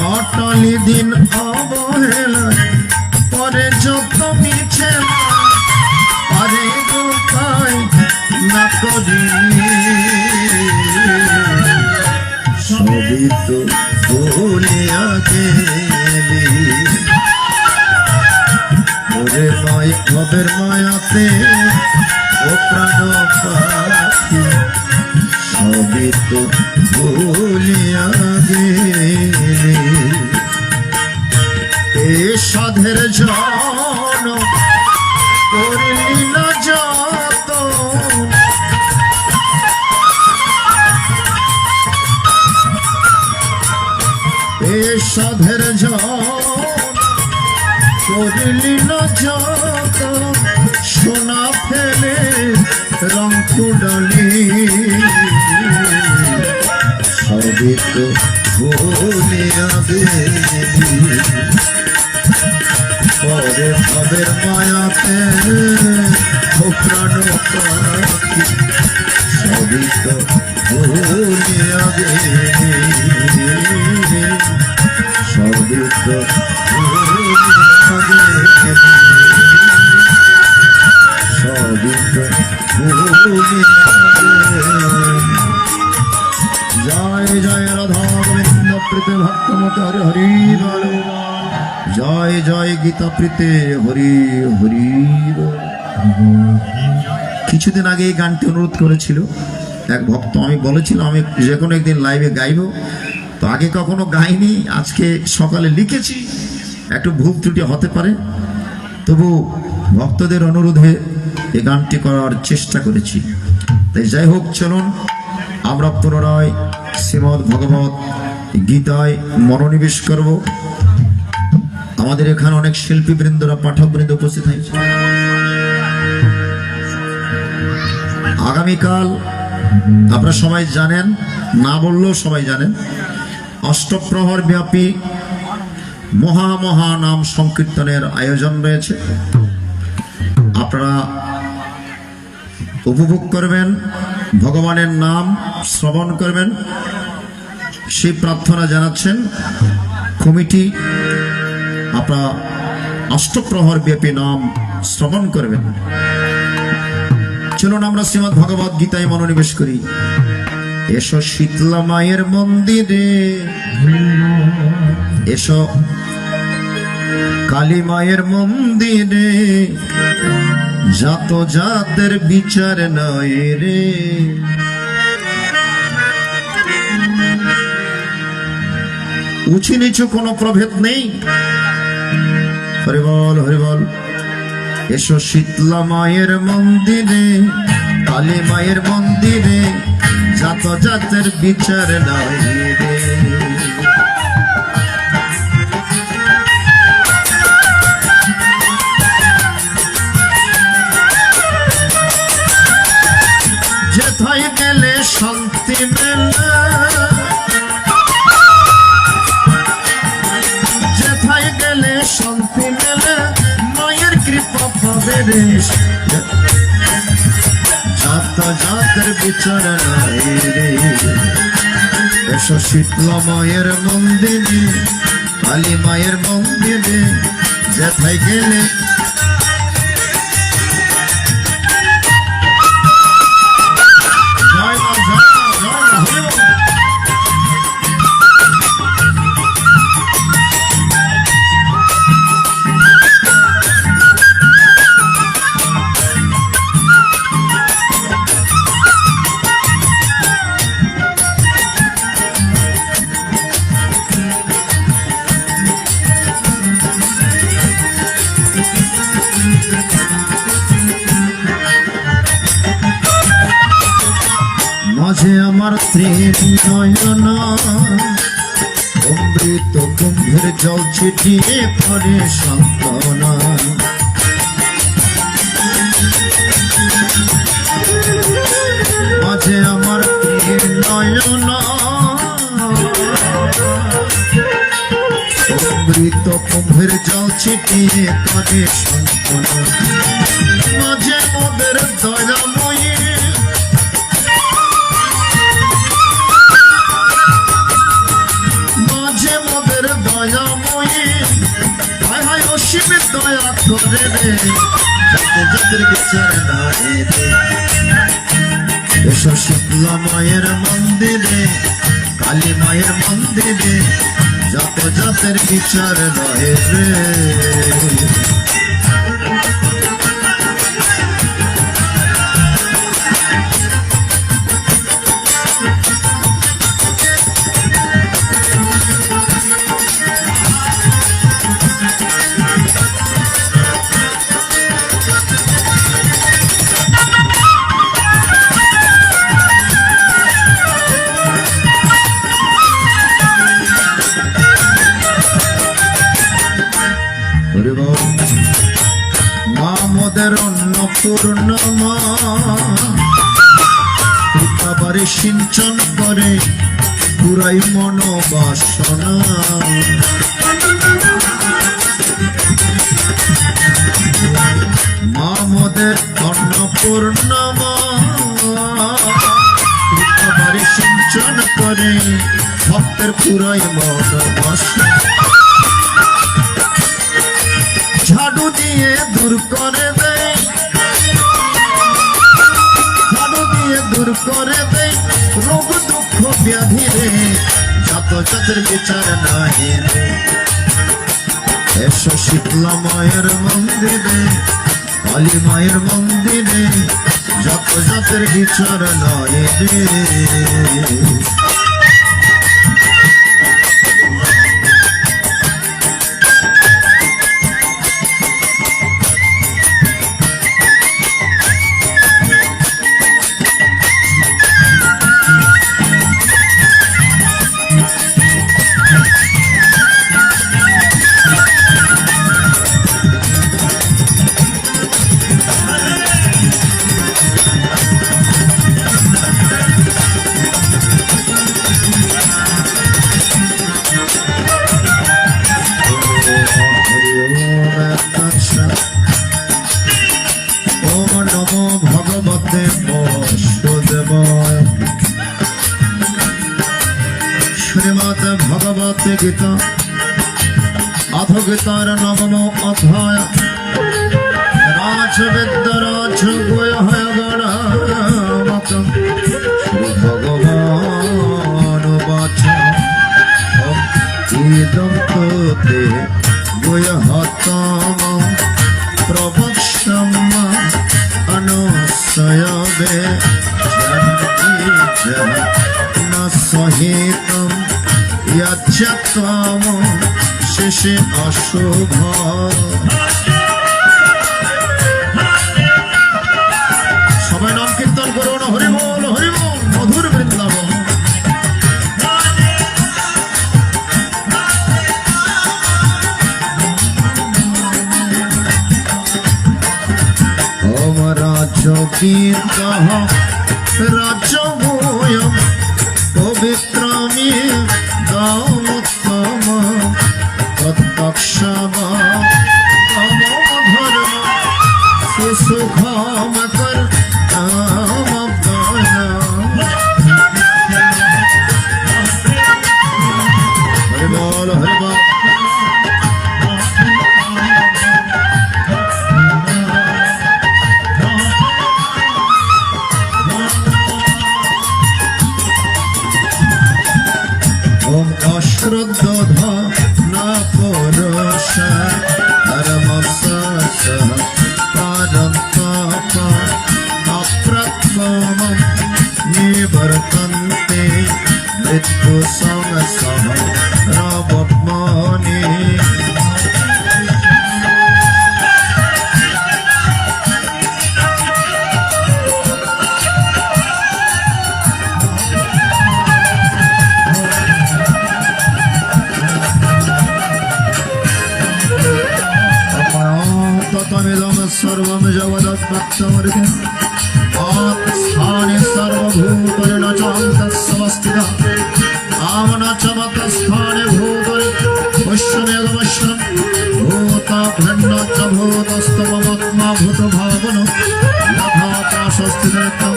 হঠালি দিন অবহেলায়, পরে যত মিছে পারে গোপাই না করিনি। সবই তো ভুলিয়া গেলি, ওরে নয় ভবের মায়াতে ও প্রাণ পাখি, সবই তো ভুলিয়া গেলি। এ সাধের জন করলি না যত, এ সাধের জন করলি না যত, সোনা ফেলে রং কুডলি, সবই তো ভুলিয়া গেলি। পরে ভবের মায়াতে প্রাণ পাখি, সবই তো ভুলিয়া গেলি, সবই তো ভুলিয়া গেলি, সবই তো ভুলিয়া গেলি। জয় জয় রাধা গোবিন্দ প্রীতে ভক্ত মত হরি হরি বল। জয় জয় গীতা প্রীতে হরি হরি বল। কিছুদিন আগে এই গানটি অনুরোধ করেছিল এক ভক্ত। আমি বলেছিলাম আমি যে কোনো একদিন লাইভে গাইব। তো আগে কখনো গাইনি, আজকে সকালে লিখেছি। একটু ভুল ত্রুটি হতে পারে, তবু ভক্তদের অনুরোধে এই গানটি করার চেষ্টা করেছি। তাই যাই হোক, চলুন আমরা পুনরায় শ্রীমদ্ ভগবত গীতায় মনোনিবেশ করব। আমাদের এখানে অনেক শিল্পী বৃন্দরা পাঠক বৃন্দ উপস্থিত হয়েছে। আগামীকাল আপনারা সবাই জানেন, না বললেও সবাই জানেন, অষ্টপ্রহর ব্যাপী মহা নাম সংকীর্তনের আয়োজন রয়েছে। আপনারা উপভোগ করবেন, ভগবানের নাম শ্রবণ করবেন, সেই প্রার্থনা জানাচ্ছেন কমিটি। আপনারা অষ্টপ্রহর ব্যাপী নাম শ্রবণ করবেন। চলুন আমরা শ্রীমদ্ ভগবদ গীতায় মনোনিবেশ করি। এসো শীতলা মায়ের মন্দিরে, এসো কালী মায়ের মন্দিরে, জাত জাতের বিচার নয় রে। উঁচু নিচু কোনো প্রভেদ নেই। হরি বল হরি বল। এসো শীতলা মায়ের মন্দিরে, কালী মায়ের মন্দিরে, জাত জাতের বিচার নয় রে। যেথায় গেলে শান্তি মেলে, যেথায় গেলে শান্তি মেলে, মায়ের কৃপা পাবে রে। জাত জাতের বিচার নাই রে। এসো শীতলা মায়ের মন্দিরে, কালী মায়ের মন্দিরে, যেথায় গেলে মাঝে আমার ত্রিনয়ন, অমৃত কুম্ভের জল ছিটিয়ে পড়ে সান্ত্বনা। মাঝে আমার ত্রিনয়ন, অমৃত কুম্ভের জল ছিটিয়ে পড়ে সান্ত্বনা। মাঝে মোদের দয়াময়ী, দয়া করে রে, জাত জাতের বিচার নাই রে। এসো শীতলা মায়ের মন্দিরে, কালী মায়ের মন্দিরে, জাত জাতের বিচার নয় রে। মা মোদের অন্নপূর্ণমা, কৃপাবারে সিঞ্চন করে পুরাই মনোবাসনা। মা মোদের অন্নপূর্ণমা, কৃপাবারে সিঞ্চন করে ভক্তের পুরাই মনোবাসনা। ঝাড়ু দিয়ে দূর করে দেয়, ঝাড়ু দিয়ে দূর করে দেয় রোগ দুঃখ ব্যাধি রে। জাত জাতের বিচার নাই রে। এসো শীতলা মায়ের মন্দিরে, কালী মায়ের মন্দিরে, জাত জাতের বিচার নাই রে। ভক্তি গীত অথ গীতার নবম অধ্যায় রাজবিদ্য রাজ গণমত শ্রী ভগবান বাচ ইদম তোতে গুহতম প্রবক্ষ্যম অনুসয়বে ন সহিতম यच्चत्वम शिशि अशुभ সবাই নাম কীর্তন করুন হরি বল মধুর বৃন্দাবন ওম রাজ কীর্ত রাজ ভূয়ম পবিত্রমি দামোত্তম তৎক্ষম ধর্ম সুসুখম কর হরি বল হরি বল ओम अश्रद्ध न पुरुष धर्मसस पारंतप अप्रत्वम निवर्तन्ते मृत्यु संसह रवमनि तमिदम सर्वं जगदत्तमर्गे आत्स्थाने सर्वभूतले न चान्तस्सवस्थितः आमन च मतस्थाने भूतले पश्यमेदमश्रम भूताभ्यन्न च भूतस्तममात्मा भूतभावन यथाकाशस्थितः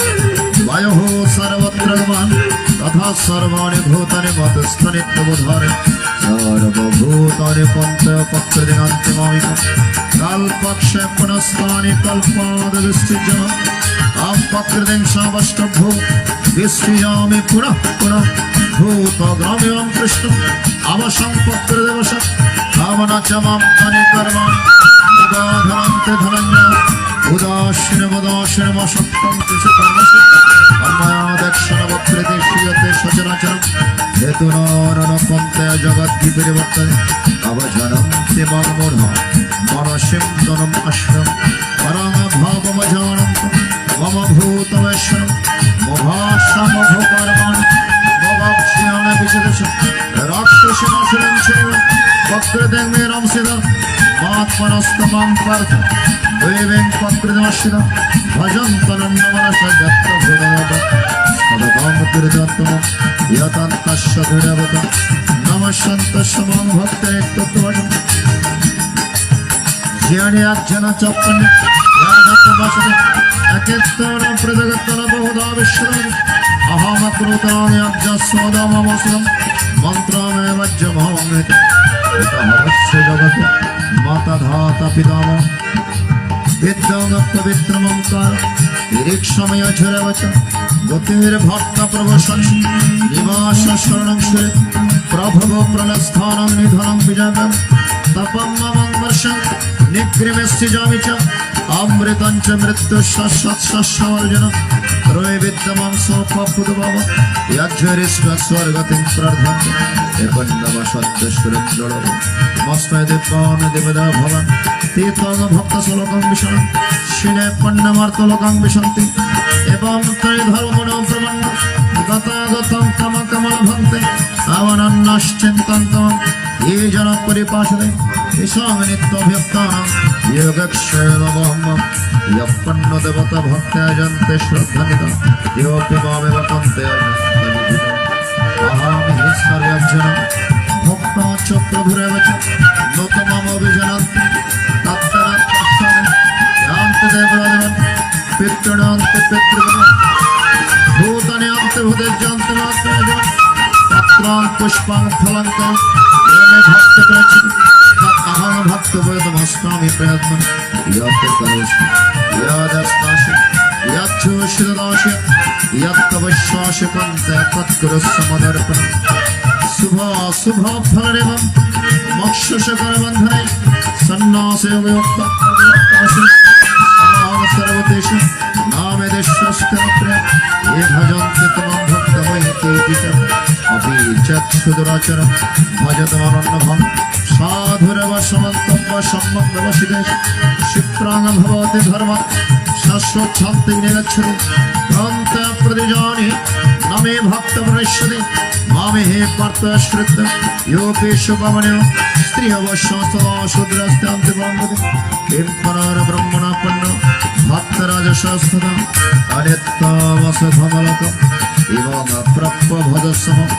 वायुः सर्वत्र गमन् तथा सर्वाणि भूतानि मतस्थनित्यबोधारे सर्वभूतानि पञ्चपकृतिनान्तिमामिकम् कल्पक्षे पुनस्तानि कल्पादविस्तृज्य अपकृतिं सावष्टभ्यो विसृजामि पुनः पुनः भूतग्राम्यं कृष्णम् अवसम्पकृतिवश भावना च मां तानि कर्माणि उदाधरन्ति धनञ्जय उदासीनमशक्तं कृषि कर्मसु कर्मया दक्षिणवक्कृते श्रीयते सचराचरम् हेतुनानपन्ते जगद्विपरिवर्तने अवजनन्ति मन्मूढा मनसिं तनम् अश्रम् परमभावमजानन्तं मम भूतवैश्वरम् मोहाश्रमभूकर्माणि मोक्षाणि विशेष राक्षसिनाशनं च वक्रते मे रंसिद मात्मनस्तमां पार्थ देवीं प्रकृतिमश्रितं भजन्तनन्दमनसा यत्र भूतनाथ सदकां कृतात्मनं यतन्तस्य दुरवतं नमस्सन्तस्य मां भक्ते तत्त्ववशम् ज्ञानी अज्ञान चप्पन ज्ञानदत्तवासने अकेत्तन प्रजगत्तन बहुधा विश्रम अहमकृतानि अज्ञस्वदममसुरं मन्त्रमेव जमहमेत इतः जगत् माता धाता पितामह विद्यां पवित्रमंकार निरीक्षमय झरवच गतिर्भक्त प्रभुषन् निवास शरणं श्री प्रभव प्रणस्थानं निधनं विजयं तपं ममं वर्षं निग्रिमस्य जामि च अमृतं च मृत्युशस्वर्जनं रोय विद्यमं सोपपुदभाव यज्वरिष्ठ स्वर्गतिं प्रार्थन्ते एकन्नवशद्दशुरञ्जलो मस्मै दिव्यान् दिवदा भवन् तीर्थं भक्तसलोकं विशनं शिने पण्डमार्तलोकं विशन्ति एवं तै धर्मणो प्रमन्न गतागतं कमकमलभन्ते अवनन्नश्चिन्तन्तम् ये जन परिपाशते येषां नित्यभक्तानां योगक्षेममहं यः पन्नदेवता भक्त्या जन्ते श्रद्धनिता योऽपि मामेव तन्ते अहं हि सर्वजनं भक्ता च प्रभुरेव च न तु मम विजनन्ति तत्तरन्तः यान्ति देवदेवन् पितॄणान्ति पितृगणः भूतानि अन्ति भूते जानति मात्रम् পত্রং পুষ্পং ফলং এনে ভক্ত করেছি অহং ভক্ত বৈদমস্বামী প্রয়ত্ন ইয়ত করোসি ইয়দস্তাসি ইয়চ্ছুষিদাসি ইয়ত্তবশ্বাসি কন্তে তৎকুরুসমদর্পণ শুভ শুভ ফলরেব মোক্ষশকর বন্ধনে সন্ন্যাসে যোগযুক্তাসি সর্বতেষু নামেদেশ্বস্তপ্রে ये भजन्ति तमं भक्तमैतेति च अपि चक्षुदुराचर भजतमनन्नभं साधुरव समन्तव्य सम्यक् व्यवसितेषु क्षिप्राङ् भवति धर्म शाश्वच्छान्ति निगच्छति भ्रान्ते प्रतिजानि न मे भक्तमनुष्यति मामे हे पार्थश्रित योऽपि शुभमन्यो स्त्रियवश्यस्तदा शूद्रस्तान्तिभाङ्गति किं पुनर्ब्रह्मणापन्न भक्तराजशास्तदा अनित्यवसधमलकम् एवं प्रप्यभजस्समम्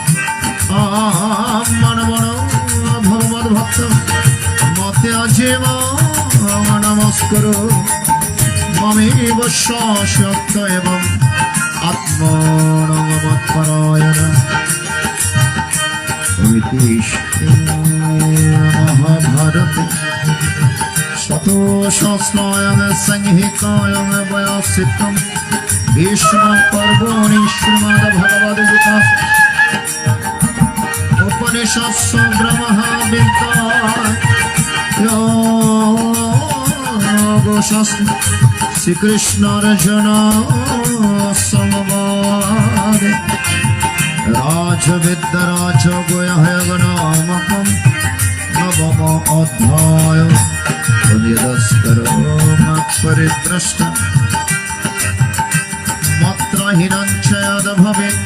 मनमण भगवद्भक्तं मत्याजीव नमस्कुरु ममेव शाश्वत एवं आत्मानमत्परायण इति महाभारते शतोषस्नायं संहितायं वयसिकम् भीष्म पर्वणि श्रीमद्भगवद्गीता उपनिषत्सु ब्रह्मविद्यायागोशास्ति श्रीकृष्णार्जुन संवाद राजविद्याराजगुह्यगणामकं नवम अध्याय परिभ्रष्ट मात्राहीनं च यद् भवेत्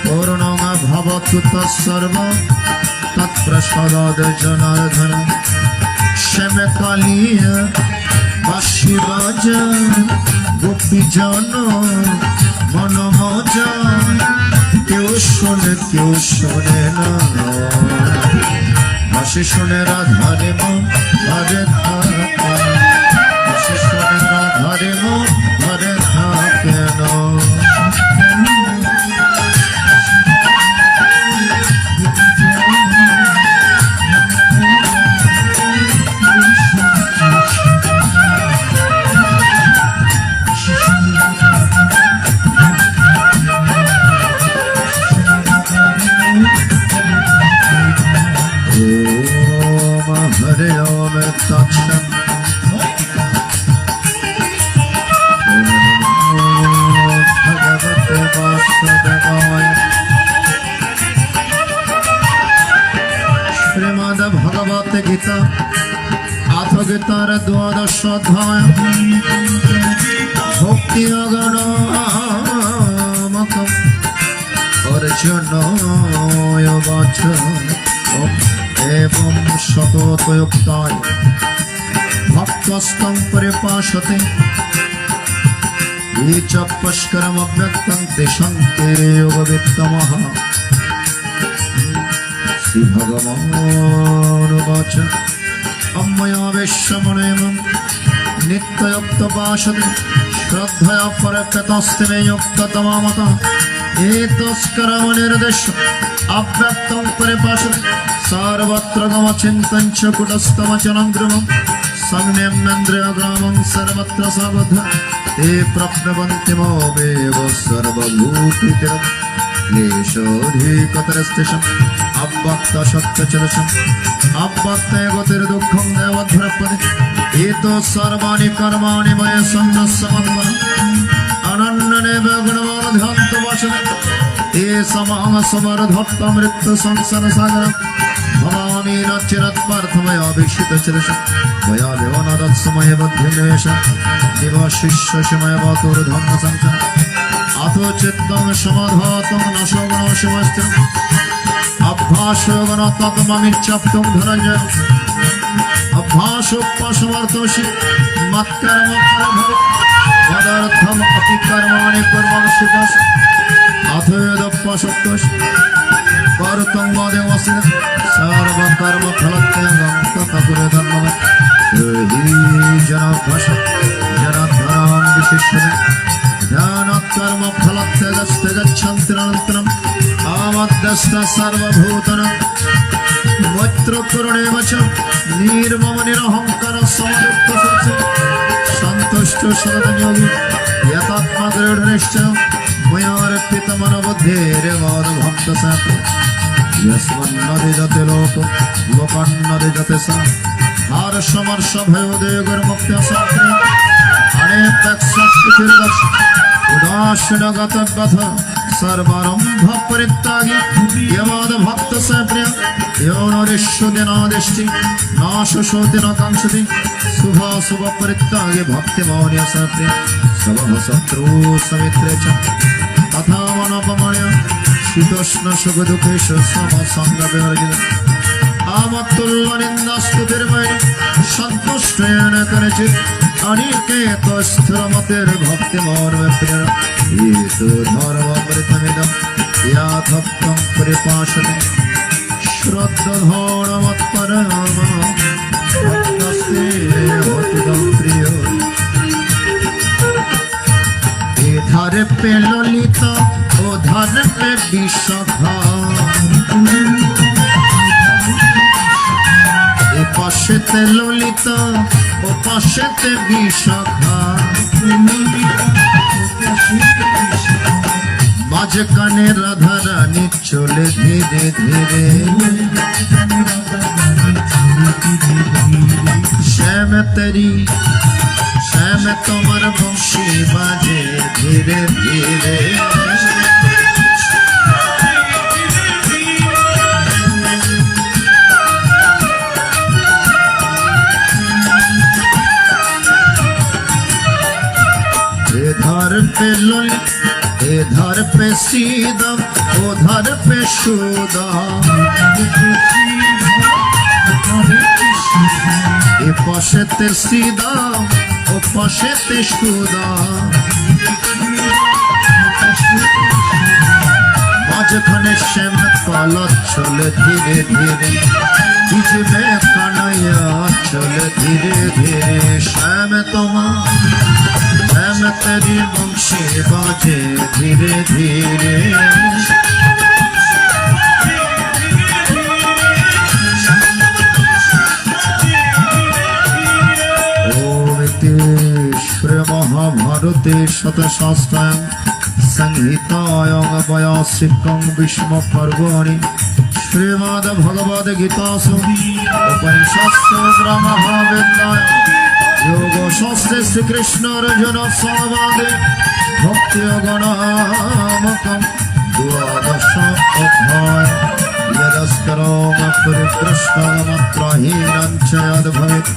पूर्णं भवतु तत्सर्व तत्प्रसादात् जनार्दन श्यामकालीय बाष्पीराज गोपीजन मनोमज क्यों शोने ना হাসি শুনে রাধারে মন ধরে থাকে হাসি শুনে রাধারে মন ধরে থাকে না Hare Om Tatsam Bhagavate Vasudevaya Srimad Bhagavad Gita Atha Gitar Dwadash Adhyaya Bhakti Aganamakam Arjunaya Vacha एवं शतोपयुक्ताय भक्तस्तं परिपाशते ये च पुष्करमव्यक्तं तेषां ते योगवित्तमः श्रीभगवानुवाच अम्मया विश्वमनेमं नित्ययुक्तपाशते श्रद्धया परकतस्ते मे युक्ततमामतः एतस्करमनिर्दिश्य अव्यक्तं परिपाशते सर्वत्र गमचिन्तं च कुटस्थमचनं गृहं संज्ञेन्द्रियग्रामं सर्वत्र सावध ते प्रप्नवन्ति मामेव सर्वभूतितिरं क्लेशोऽधिकतरस्तेषाम् अव्यक्तशक्तचलशम् अव्यक्ते गतिर्दुःखं देवध्रपदे एतो सर्वाणि कर्माणि मया सन्नस्समन्वनं अनन्यनेव गुणमानध्यान्तवासने ते समाः समरधत्तमृत्युसंसारसागरम् भवामि न चिरत्पार्थमयाभीक्षितचिरशम् मया विवनदत्समयबद्धिनिवेश निवशिष्यशमयवतुर्धम्मसंसम् अथो चित्तं समाधातं न शोगणोषमस्तिम् अभ्यासोगणतत्त्वमिच्छप्तुं धनञ्जय अभ्यासोपशमर्थोषि मत्कर्म परभव मदर्थम् अपि कर्माणि कुर्वन् सुतस् अथ यदप्यशक्तोषि कर्तुं मदेवस्य सर्वकर्मफलत्यगं तत्कुरुधर्मः हि जनाभ्यास जनाधरां विशिष्यते ध्यानकर्मफलत्यगस्ते गच्छन्ति अनन्तरम् মধ্যস্থ সর্বভূতনাং মৈত্রকরণে বচ নির্মম নিরহংকার সমদুঃখ সন্তুষ্ট সদযোগী यतात्मा दृढ़निश्चय मयोर्पितमनबुद्धेर्मोदभक्तसात् यस्मन्नदिजते लोको लोकन्नदिजते स हर्षमर्षभयोदयगुर्मुक्त्यसात्रे अनेकस्थितिर्दक्ष उदासीनगतगथ सर्वारम्भ परित्यागी यमोदभक्तसाप्रिय यो नरिष्यदिनादिष्टि नाशोषति न कांक्षति शुभाशुभ परित्यागे भक्तिमौर्य साप्रिय सबह शत्रु समित्रे च तथा मनोपमाण्य शीतोष्ण सुख दुखेश समसंग विवर्जित आमत्तुल्य निन्दास्तुतिर्मयि सन्तुष्टेन कनचित् अनिकेत स्थिरमतेर् भक्तिमौर्य प्रिय एतु धर्ममृतमिदं याथक्तं परिपाशते श्रद्धधोणमत्परम भक्तस्ते होतिदं प्रिय इधर पे ललिता उधर पे विशाखा पाशेते ललिता ও পাশেতে বিশাখা মাঝখানে রাধা রানী চলে ধীরে ধীরে শ্যাম তেরি শ্যাম তোমার বংশী বাজে ধীরে ধীরে पे ललित इधर पे सीधा उधर पे शुदा ए पाशेते सीधा ओ पाशेते शुदा মাঝখানে শ্যাম পালক চলে ধীরে ধীরে ভিজবে কানাইয়া চলে ধীরে ধীরে শ্যাম তোমার শ্যাম তেরি বংশী বাজে ধীরে ধীরে শ্রী মহাভারতে শতশাস্ত্রায়ং संहितायां वयासिकं विष्म पर्वणि श्रीमद्भगवद्गीतासु उपनिषत्सु ब्रह्मविद्यायां योगशास्त्रे श्रीकृष्ण अर्जुन संवादे भक्तियोगनामकं द्वादश अध्याय यदस्करोम परिपृष्ठमत्रहीनं च यद्भवेत्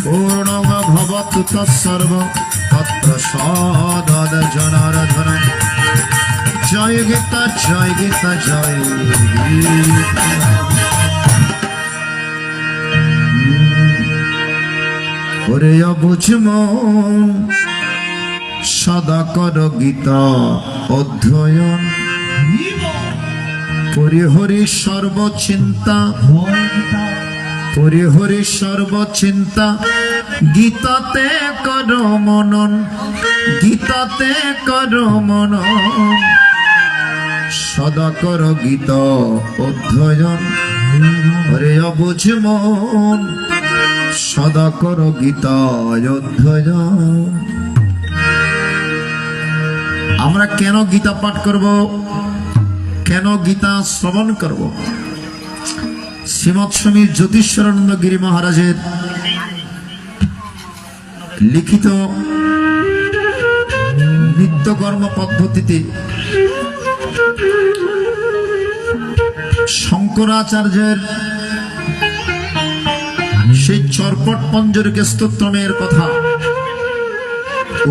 पूर्णं भवतु तत्सर्वं तत्प्रसादाद जनार्दन जय गीता जय गीता जय गीता ওরে অবুঝ মন সদা কর গীতা অধ্যয়ন পরিহরি সর্বচিন্তা পরিহরি সর্বচিন্তা গীতাতে কর মনন গীতাতে কর মনন সদা কর গীতা অধ্যয়ন হরে অবুঝ মন সদা কর গীতা অধ্যয়ন। আমরা কেন গীতা পাঠ করব, কেন গীতা শ্রবণ করব? শ্রীমৎ স্বামী জ্যোতিষ্বরানন্দ গিরি মহারাজের লিখিত নিত্যকর্ম পদ্ধতিতে শঙ্করাচার্যের সেই চরপট পঞ্জরিক স্তোত্রমের কথা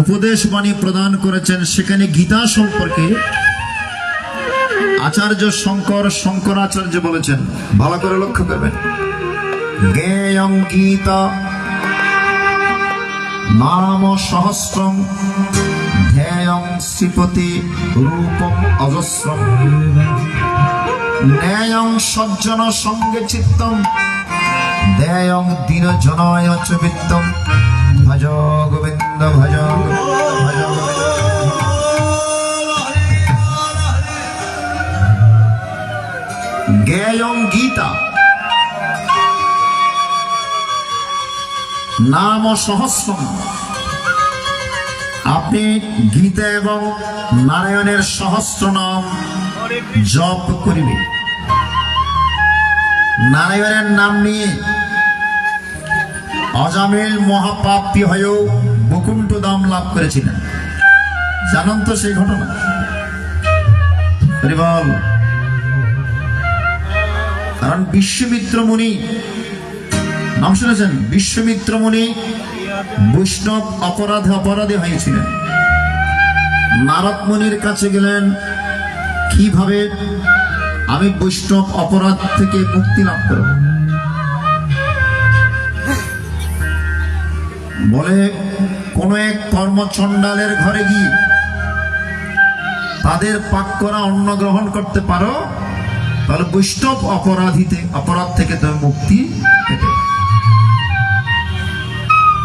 উপদেশ বাণী প্রদান করেছেন। সেখানে গীতা সম্পর্কে আচার্য শঙ্করাচার্য বলেছেন, ভালো করে লক্ষ্য করবেন, জ্ঞেয়ং গীতা নাম সহস্রং ধ্যেয়ং শ্রীপতি রূপম অজস্রম ন্যায়ং সজ্জন সঙ্গে চিত্তম ধ্যেয়ং দীন জনায় চ বিত্তম ভজ গোবিন্দ ভজ ভজ জ্ঞেয়ং গীতা নাম সহস্রম। আপনি গীতা এবং নারায়ণের সহস্র নাম জপ করিবে। নারায়ণের নাম নিয়ে অজামিল মহাপাপী হয়েও বৈকুণ্ঠ ধাম লাভ করেছিলেন। জানেন তো সেই ঘটনা? বল। কারণ বিশ্বমিত্র মুনি নাম শুনেছেন? বিশ্বমিত্র মুনি বৈষ্ণব অপরাধী হয়েছিলেন। নারদ মুনির কাছে গেলেন, কিভাবে আমি বৈষ্ণব অপরাধ থেকে মুক্তি লাভ করব? বলে কোন এক কর্মচণ্ডালের ঘরে গিয়ে তাদের পাক করা অন্ন গ্রহণ করতে পারো, তাহলে বৈষ্ণব অপরাধ থেকে তুমি মুক্তি পেতে।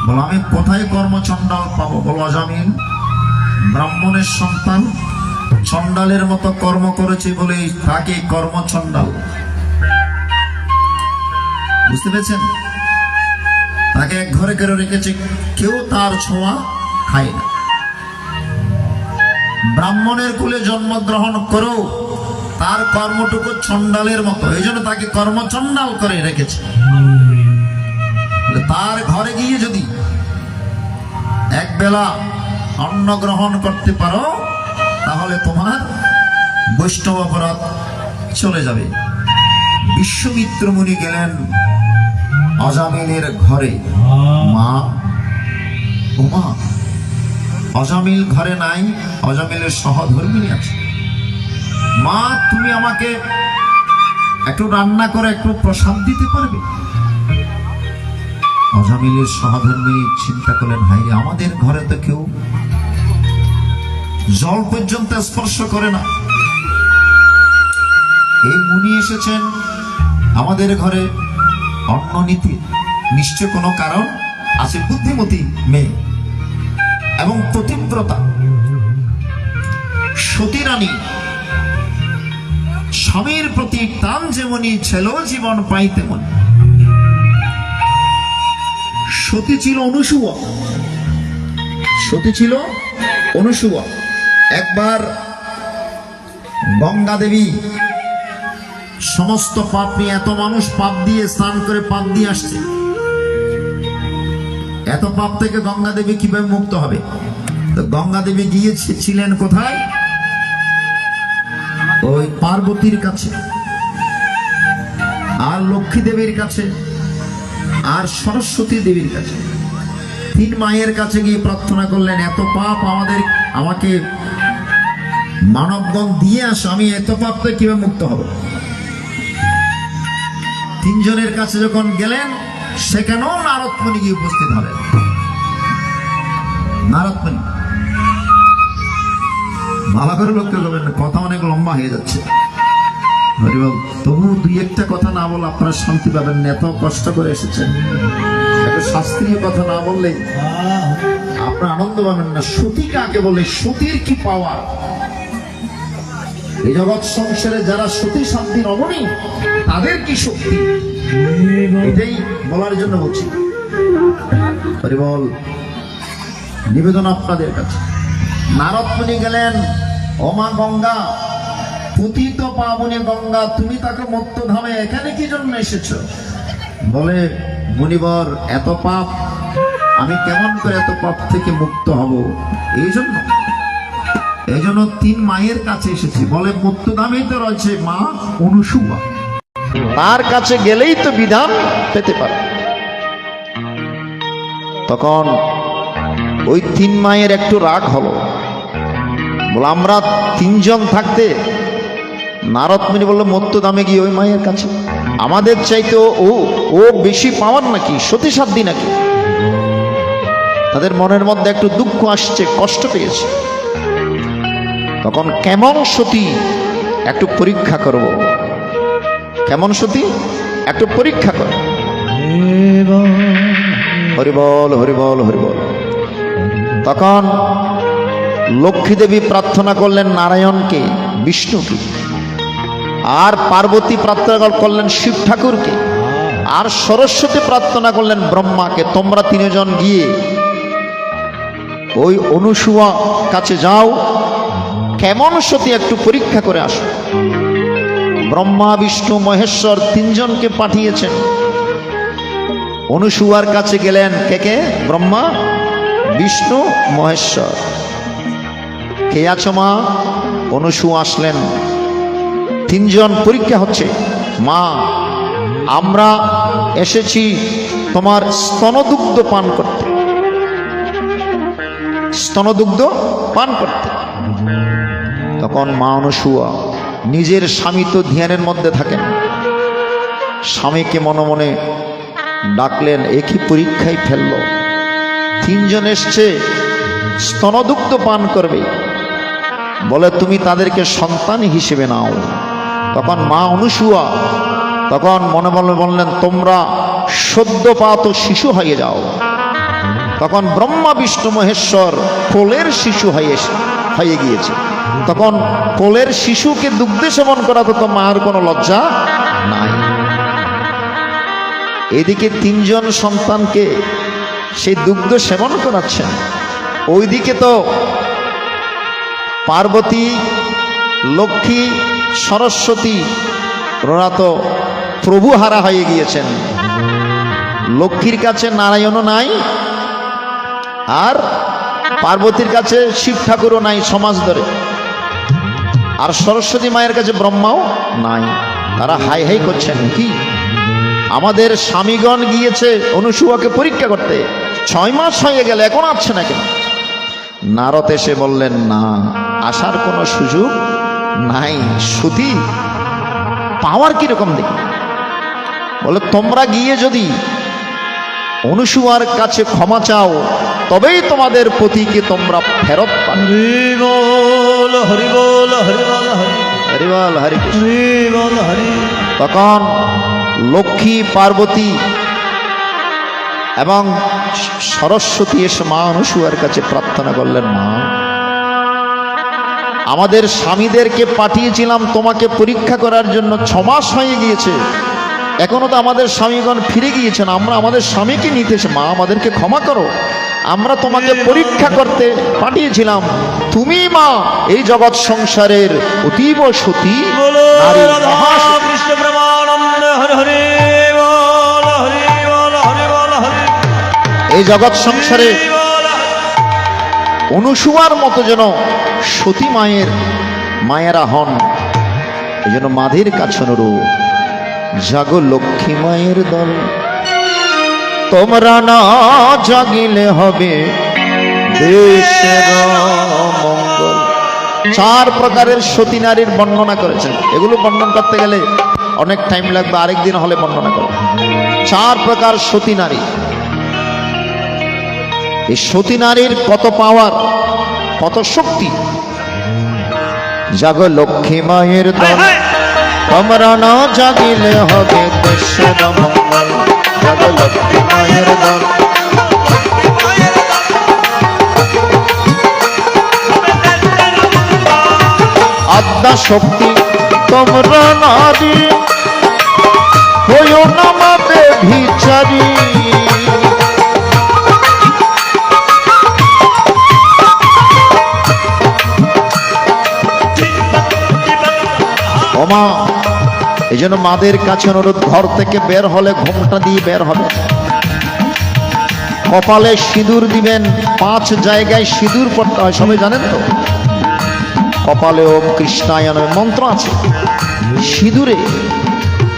বলো আমি কোথায় কর্মচণ্ডাল পাবো? বলো অজামিল ব্রাহ্মণের সন্তান, চণ্ডালের মতো কর্ম করেছে বলে তাকে কর্মচণ্ডাল। বুঝতে পেরেছেন? তাকে এক ঘরে কেউ রেখেছে, কেউ তার ছোঁয়া খায় না। ব্রাহ্মণের কুলে জন্মগ্রহণ করো, তার কর্মটুকু চণ্ডালের মতো, এই জন্য তাকে কর্মচণ্ডাল করে রেখেছে। তার ঘরে গিয়ে যদি এক বেলা অন্ন গ্রহণ করতে পারো, তাহলে তোমার বৈষ্ণব অপরাধ চলে যাবে। বিশ্বমিত্র মুনি গেলেন অজামিলের ঘরে। মা, ও মা, অজামিল ঘরে নাই, অজামিলের সহধর্মিণী আছে। মা, তুমি আমাকে একটু রান্না করে একটু প্রসাদ দিতে পারবে? অজামিলের সহধর্মিণী চিন্তা করলেন, হাই রে, আমাদের ঘরে তো কেউ জল পর্যন্ত স্পর্শ করে না, এই মুনি এসেছেন আমাদের ঘরে অন্ন নিতে, নিশ্চয় কোনো কারণ আছে। বুদ্ধিমতী মেয়ে এবং পতিব্রতা সতী রানী, স্বামীর প্রতি টান যেমনি ছিল, জীবন পাই তেমন। সতী ছিল অনুসূয়া, সতী ছিল অনুসূয়া। একবার গঙ্গা দেবী সমস্ত পাপ নিয়ে, এত মানুষ পাপ দিয়ে স্নান করে পাপ দিয়ে আসছে, এত পাপ থেকে গঙ্গা দেবী কিভাবে মুক্ত হবে? তো গঙ্গা দেবী গিয়েছিলেন কোথায়? ওই পার্বতীর কাছে, আর লক্ষ্মী দেবীর কাছে, আর সরস্বতী দেবীর কাছে। তিন মায়ের কাছে গিয়ে প্রার্থনা করলেন, এত পাপ আমাকে মানবগণ দিয়ে আসো, আমি এত পাপ থেকে কিভাবে মুক্ত হব? তিনজনের কাছে যখন গেলেন, সেখানেও নারদ মুনি গিয়ে উপস্থিত হলেন। নারদ মুনি ভালো করে লক্ষ্য করবেন, কথা অনেক লম্বা হয়ে যাচ্ছে। তবু দুই একটা কথা না বলে আপনারা শান্তি পাবেন না, এত কষ্ট করে এসেছেন। একটা শাস্ত্রীয় কথা না বললে আপনারা আনন্দ পাবেন না। সতী কাকে বলে? সতীর কি পাওয়া? এই জগৎ সংসারে যারা সতী শান্তি রমণী, তাদের কি শক্তি, এটাই বলার জন্য বলছি। বল, নিবেদন আপনাদের কাছে। নারদ মুনি গেলেন, ওমা গঙ্গা, পতিত পাবনী গঙ্গা, তুমি তাকে মুক্তধামে এখানে কি জন্য এসেছ? বলে, মুনিবর, এত পাপ, আমি কেমন করে এত পাপ থেকে মুক্ত হব? এই জন্য তিন মায়ের কাছে এসেছি। বলে, মুক্তধামেই তো রয়েছে মা অনুসূয়া, তার কাছে গেলেই তো বিধান পেতে পারে। তখন ওই তিন মায়ের একটু রাগ হলো। বলে, আমরা তিনজন থাকতে নারদ মুনি বলল, মুক্তধামে গিয়ে ওই মায়ের কাছে, আমাদের চাইতে ও বেশি পাওয়ার নাকি, সতী সাধ্যী নাকি? তাদের মনের মধ্যে একটু দুঃখ আসছে, কষ্ট পেয়েছে। তখন কেমন সতী একটু পরীক্ষা করব, কেমন সতী একটু পরীক্ষা কর। হরিবল হরিবল হরিবল। তখন লক্ষ্মী দেবী প্রার্থনা করলেন নারায়ণকে, বিষ্ণুকে, আর পার্বতী প্রার্থনা করলেন শিব ঠাকুরকে, আর সরস্বতী প্রার্থনা করলেন ব্রহ্মাকে। তোমরা তিনজন গিয়ে ওই অনুসুয়া কাছে যাও, কেমন সতী একটু পরীক্ষা করে আসো। ব্রহ্মা বিষ্ণু মহেশ্বর তিনজনকে পাঠিয়েছেন। অনুসুয়ার কাছে গেলেন কে কে? ব্রহ্মা বিষ্ণু মহেশ্বর। কে আছো মা? অনুসুয়া আসলেন। তিনজন পরীক্ষা হচ্ছে। মা, আমরা এসেছি তোমার স্তনদুগ্ধ পান করতে, স্তনদুগ্ধ পান করতে। তখন মা অনুসুয়া, নিজের স্বামী তো ধ্যানের মধ্যে থাকেন, স্বামীকে মনে মনে ডাকলেন, একই পরীক্ষায় ফেলল। তিনজন এসছে স্তনদুগ্ধ পান করবে, বলে তুমি তাদেরকে সন্তান হিসেবে নাও। তখন মা অনুসুয়া তখন মনে মনে বললেন, তোমরা সদ্যপাত শিশু হয়ে যাও। তখন ব্রহ্মা বিষ্ণু মহেশ্বর কোলের শিশু হয়ে গিয়েছে। তখন কোলের শিশুকে দুগ্ধ সেবন করা তো মার কোনো লজ্জা নাই। এদিকে তিনজন সন্তানকে সেই দুগ্ধ সেবন করাচ্ছেন, ওইদিকে তো পার্বতী, লক্ষ্মী, সরস্বতী ওরা তো প্রভু হারা হয়ে গিয়েছেন। লক্ষ্মীর কাছে নারায়ণও নাই, আর পার্বতীর কাছে শিব ঠাকুরও নাই সমাজ ধরে, আর সরস্বতী মায়ের কাছে ব্রহ্মাও নাই। তারা হাই হাই করছেন, কি আমাদের স্বামীগণ গিয়েছে অনুসুয়াকে পরীক্ষা করতে, 6 মাস হয়ে গেল, এখন আসছে না কেন? নারদ এসে বললেন, না, আসার কোনো সুযোগ নাই। সতী পাওয়ার কিরকম দেখি? বলে তোমরা গিয়ে যদি অনুসুয়ার কাছে ক্ষমা চাও, তবেই তোমাদের পতিকে তোমরা ফেরত পাবে। হরি বল হরি বল হরি বল হরি বল হরি কৃষ্ণ। হরি বল হরি। তখন লক্ষ্মী, পার্বতী এবং সরস্বতী এসে মা অনুসুয়ার কাছে প্রার্থনা করলেন, মা, আমাদের স্বামীদেরকে পাঠিয়েছিলাম তোমাকে পরীক্ষা করার জন্য, 6 মাস হয়ে গিয়েছে, এখনো তো আমাদের স্বামীগণ ফিরে গিয়েছেন, আমরা আমাদের স্বামীকে নিতে এসে, মা আমাদেরকে ক্ষমা করো, আমরা তোমাকে পরীক্ষা করতে পাঠিয়েছিলাম। তুমি মা এই জগৎ সংসারের অতীব সতী নারী, মহাসতী। কৃষ্ণ প্রেমানন্দ হরি হরি বল হরি বল হরি বল হরি। এই জগৎ সংসারে অনুসুয়ার মতো যেন সতী মায়েরা হন, এই জন্য মাধের কাছে অনুরোধ, জাগো লক্ষ্মী মায়ের দল, তোমরা না জাগিলে হবে দেশের মঙ্গল। 4 প্রকারের সতী নারীর বর্ণনা করেছেন, এগুলো বর্ণনা করতে গেলে অনেক টাইম লাগবে, আরেকদিন হলে বর্ণনা করব। 4 প্রকার সতী নারী। এই সতী নারীর কত পাওয়ার, কত শক্তি। জাগো লক্ষ্মী মায়ের দল, তোমরা না জাগিলে হবে দেশের মঙ্গল। জাগো লক্ষ্মী মায়ের দল, আদ্যা শক্তি তোমরা নারী, হইও না মাবে ভিচারী। ওমা, এই জন্য মাদের কাছে অনুরোধ, ঘর থেকে বের হলে ঘোমটা দিয়ে বের হবে, কপালে সিঁদুর দিবেন, 5 জায়গায় সিঁদুর পড়তে হয়, সবাই জানেন তো। কপালে ওম কৃষ্ণায় নমঃ মন্ত্র আছে, সিঁদুরে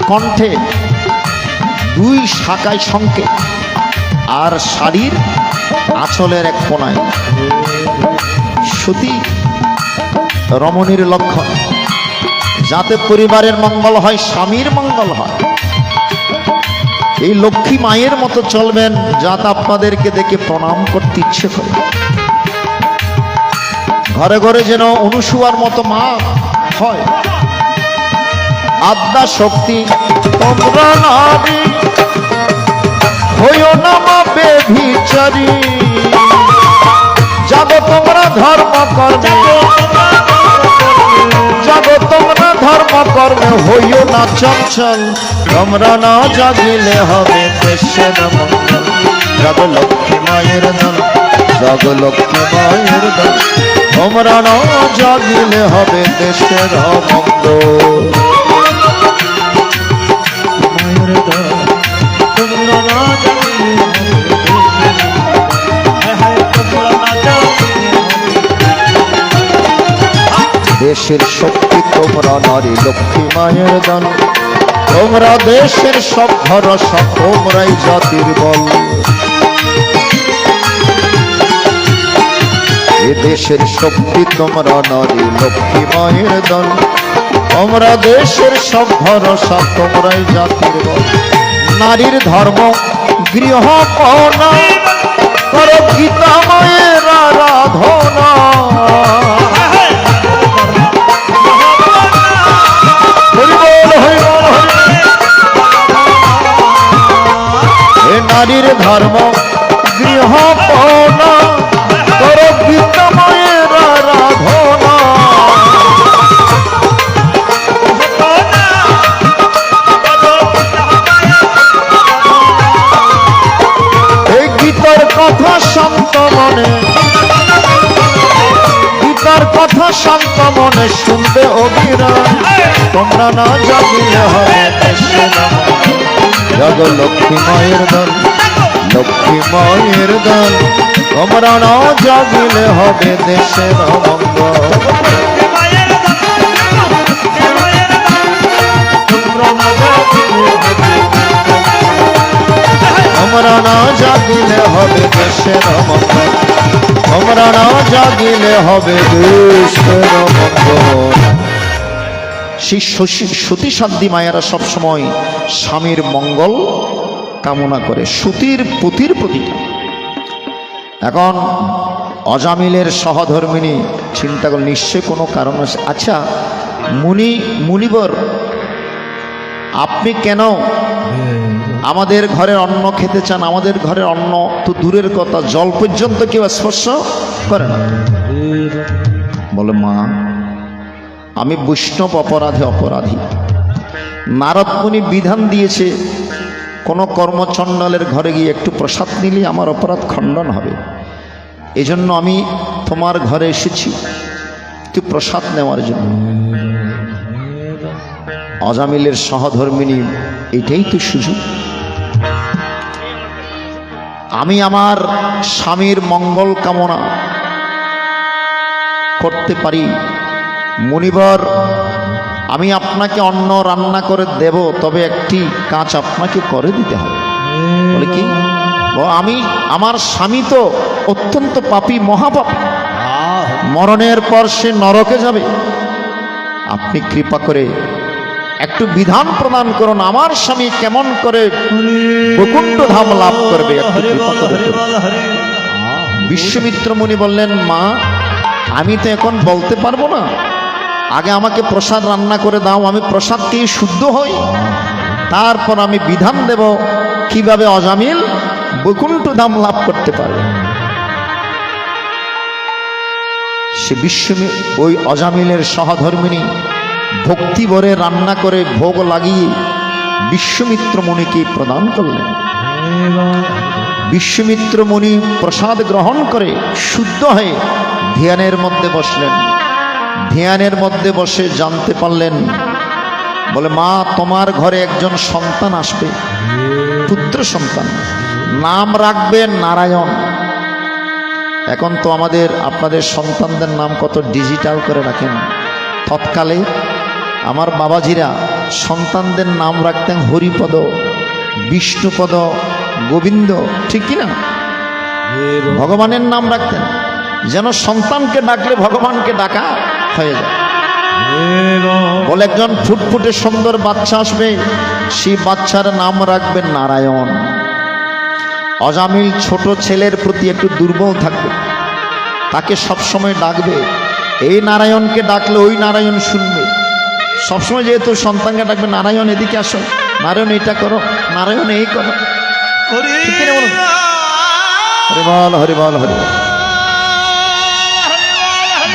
কণ্ঠে 2 শাখায় সংকেত, আর শাড়ির আঁচলের এক কোনায়। সতী রমণীর লক্ষণ, যাতে পরিবারের মঙ্গল হয়, স্বামীর মঙ্গল হয়। এই লক্ষ্মী মায়ের মতো চলবেন, যাতে আপনাদেরকে দেখে প্রণাম করতে ইচ্ছে করে। ঘরে ঘরে যেন অনুসুয়ার মতো মা হয়। আদ্যা শক্তি তোমরা নারী, হইও না মাবে ভিচারী। জাগো তোমরা ধর্ম কর্মে, জাগো তোমরা ধর্ম কর্মে হইও না চঞ্চল, তোমরা না জাগিলে হবে দেশের মঙ্গল। জগ লক্ষ্মী মায়ের দল, জগ লক্ষ্মী মায়ের দল, তোমরা না জাগিলে হবে দেশের মঙ্গল। মায়ের দল, তোমরা না জাগিলে হবে দেশের শক্তি তোমরা নারী লক্ষ্মী মায়ের দান, তোমরা দেশের সব ভরসা, তোমরাই জাতির বল। এ দেশের শক্তি তোমরা নারী লক্ষ্মী মায়ের দান, তোমরা দেশের সব ভরসা, তোমরাই জাতির বল। নারীর ধর্ম গৃহ পাওনা, করো গীতা মায়ের আরাধনা। নারীর ধর্ম গৃহ পাওনা, করো গীতা মায়ের আরাধনা। এই গীতার কথা শান্ত মনে, গীতার কথা শান্ত মনে শুনবে অবিরাম, তোমরা না জাগিলে হবে দেশের মঙ্গল। জগ লক্ষ্মী মায়ের দল, লক্ষ্মী মায়ের দল, তোমরা না জাগিলে হবে দেশের মঙ্গল। তোমরা না জাগিলে হবে দেশের মঙ্গল, তোমরা না জাগিলে হবে দেশের মঙ্গল। সতী সাধ্বী মায়েরা সবসময় স্বামীর মঙ্গল কামনা করে, সতীর পতির প্রতিটা। এখন অজামিলের সহধর্মিনী চিন্তা করল নিশ্চয় কোনো কারণ আছে। আচ্ছা মুনিবর, আপনি কেন আমাদের ঘরের অন্ন খেতে চান? আমাদের ঘরের অন্ন তো দূরের কথা, জল পর্যন্ত কেউ স্পর্শ করে না। বলে মা, আমি বৈষ্ণব অপরাধী। নারদ মুনি বিধান দিয়েছে কোনো কর্মচণ্ডালের ঘরে গিয়ে একটু প্রসাদ নিলে আমার অপরাধ খণ্ডন হবে, এজন্য আমি তোমার ঘরে এসেছি একটু প্রসাদ নেওয়ার জন্য। অজামিলের সহধর্মিনী, এটাই তো সুযোগ, আমি আমার স্বামীর মঙ্গল কামনা করতে পারি। মুনিবর, আমি আপনাকে অন্ন রান্না করে দেব, তবে একটি কাজ আপনাকে করে দিতে হবে। বলে কি? আমি, আমার স্বামী তো অত্যন্ত পাপী, মহাপাপী, মরণের পর সে নরকে যাবে। আপনি কৃপা করে একটু বিধান প্রদান করুন, আমার স্বামী কেমন করে বৈকুণ্ঠ ধাম লাভ করবে, একটু কৃপা করে। বিশ্বমিত্র মুনি বললেন, মা, আমি তো এখন বলতে পারবো না, আগে আমাকে প্রসাদ রান্না করে দাও, আমি প্রসাদ খেয়ে শুদ্ধ হই, তারপর আমি বিধান দেব কিভাবে অজামিল বৈকুণ্ঠ ধাম লাভ করতে পারবে। সে ওই অজামিলের সহধর্মিনী ভক্তি ভরে রান্না করে ভোগ লাগিয়ে বিশ্বমিত্র মুনিকে প্রদান করলেন। বিশ্বমিত্র মুনি প্রসাদ গ্রহণ করে শুদ্ধ হয়ে ধ্যানের মধ্যে বসলেন। ধ্যানের মধ্যে বসে জানতে পারলেন, বলে মা, তোমার ঘরে একজন সন্তান আসবে, পুত্র সন্তান, নাম রাখবে নারায়ণ। এখন তো আপনাদের সন্তানদের নাম কত ডিজিটাল করে রাখেন। তৎকালে আমার বাবাজিরা সন্তানদের নাম রাখতেন হরিপদ, বিষ্ণুপদ, গোবিন্দ, ঠিক কিনা? ভগবানের নাম রাখতেন, যেন সন্তানকে ডাকলে ভগবানকে ডাকা হয়ে যায়। বলে একজন ফুটফুটে সুন্দর বাচ্চা আসবে, সেই বাচ্চার নাম রাখবেন নারায়ণ। অজামিল ছোট ছেলের প্রতি একটু দুর্বল থাকবে, তাকে সবসময় ডাকবে, এই নারায়ণকে ডাকলে ওই নারায়ণ শুনবে। সবসময় যেহেতু সন্তানকে ডাকবে, নারায়ণ এদিকে আসো, নারায়ণ এইটা করো, নারায়ণ এই করো। হরিবল হরিবল হরিবল,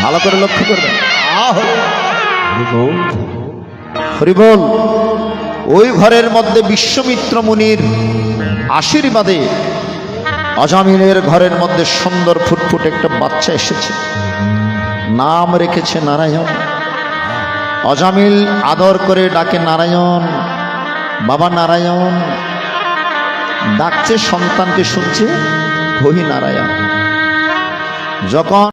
ভালো করে লক্ষ্য করবে। হরিবল। ওই ঘরের মধ্যে বিশ্বমিত্র মুনির আশীর্বাদে অজামিলের ঘরের মধ্যে সুন্দর ফুটফুট একটা বাচ্চা এসেছে, নাম রেখেছে নারায়ণ। অজামিল আদর করে ডাকে নারায়ণ, বাবা নারায়ণ। ডাকছে, সন্তানকে শুনছে, হই নারায়ণ। যখন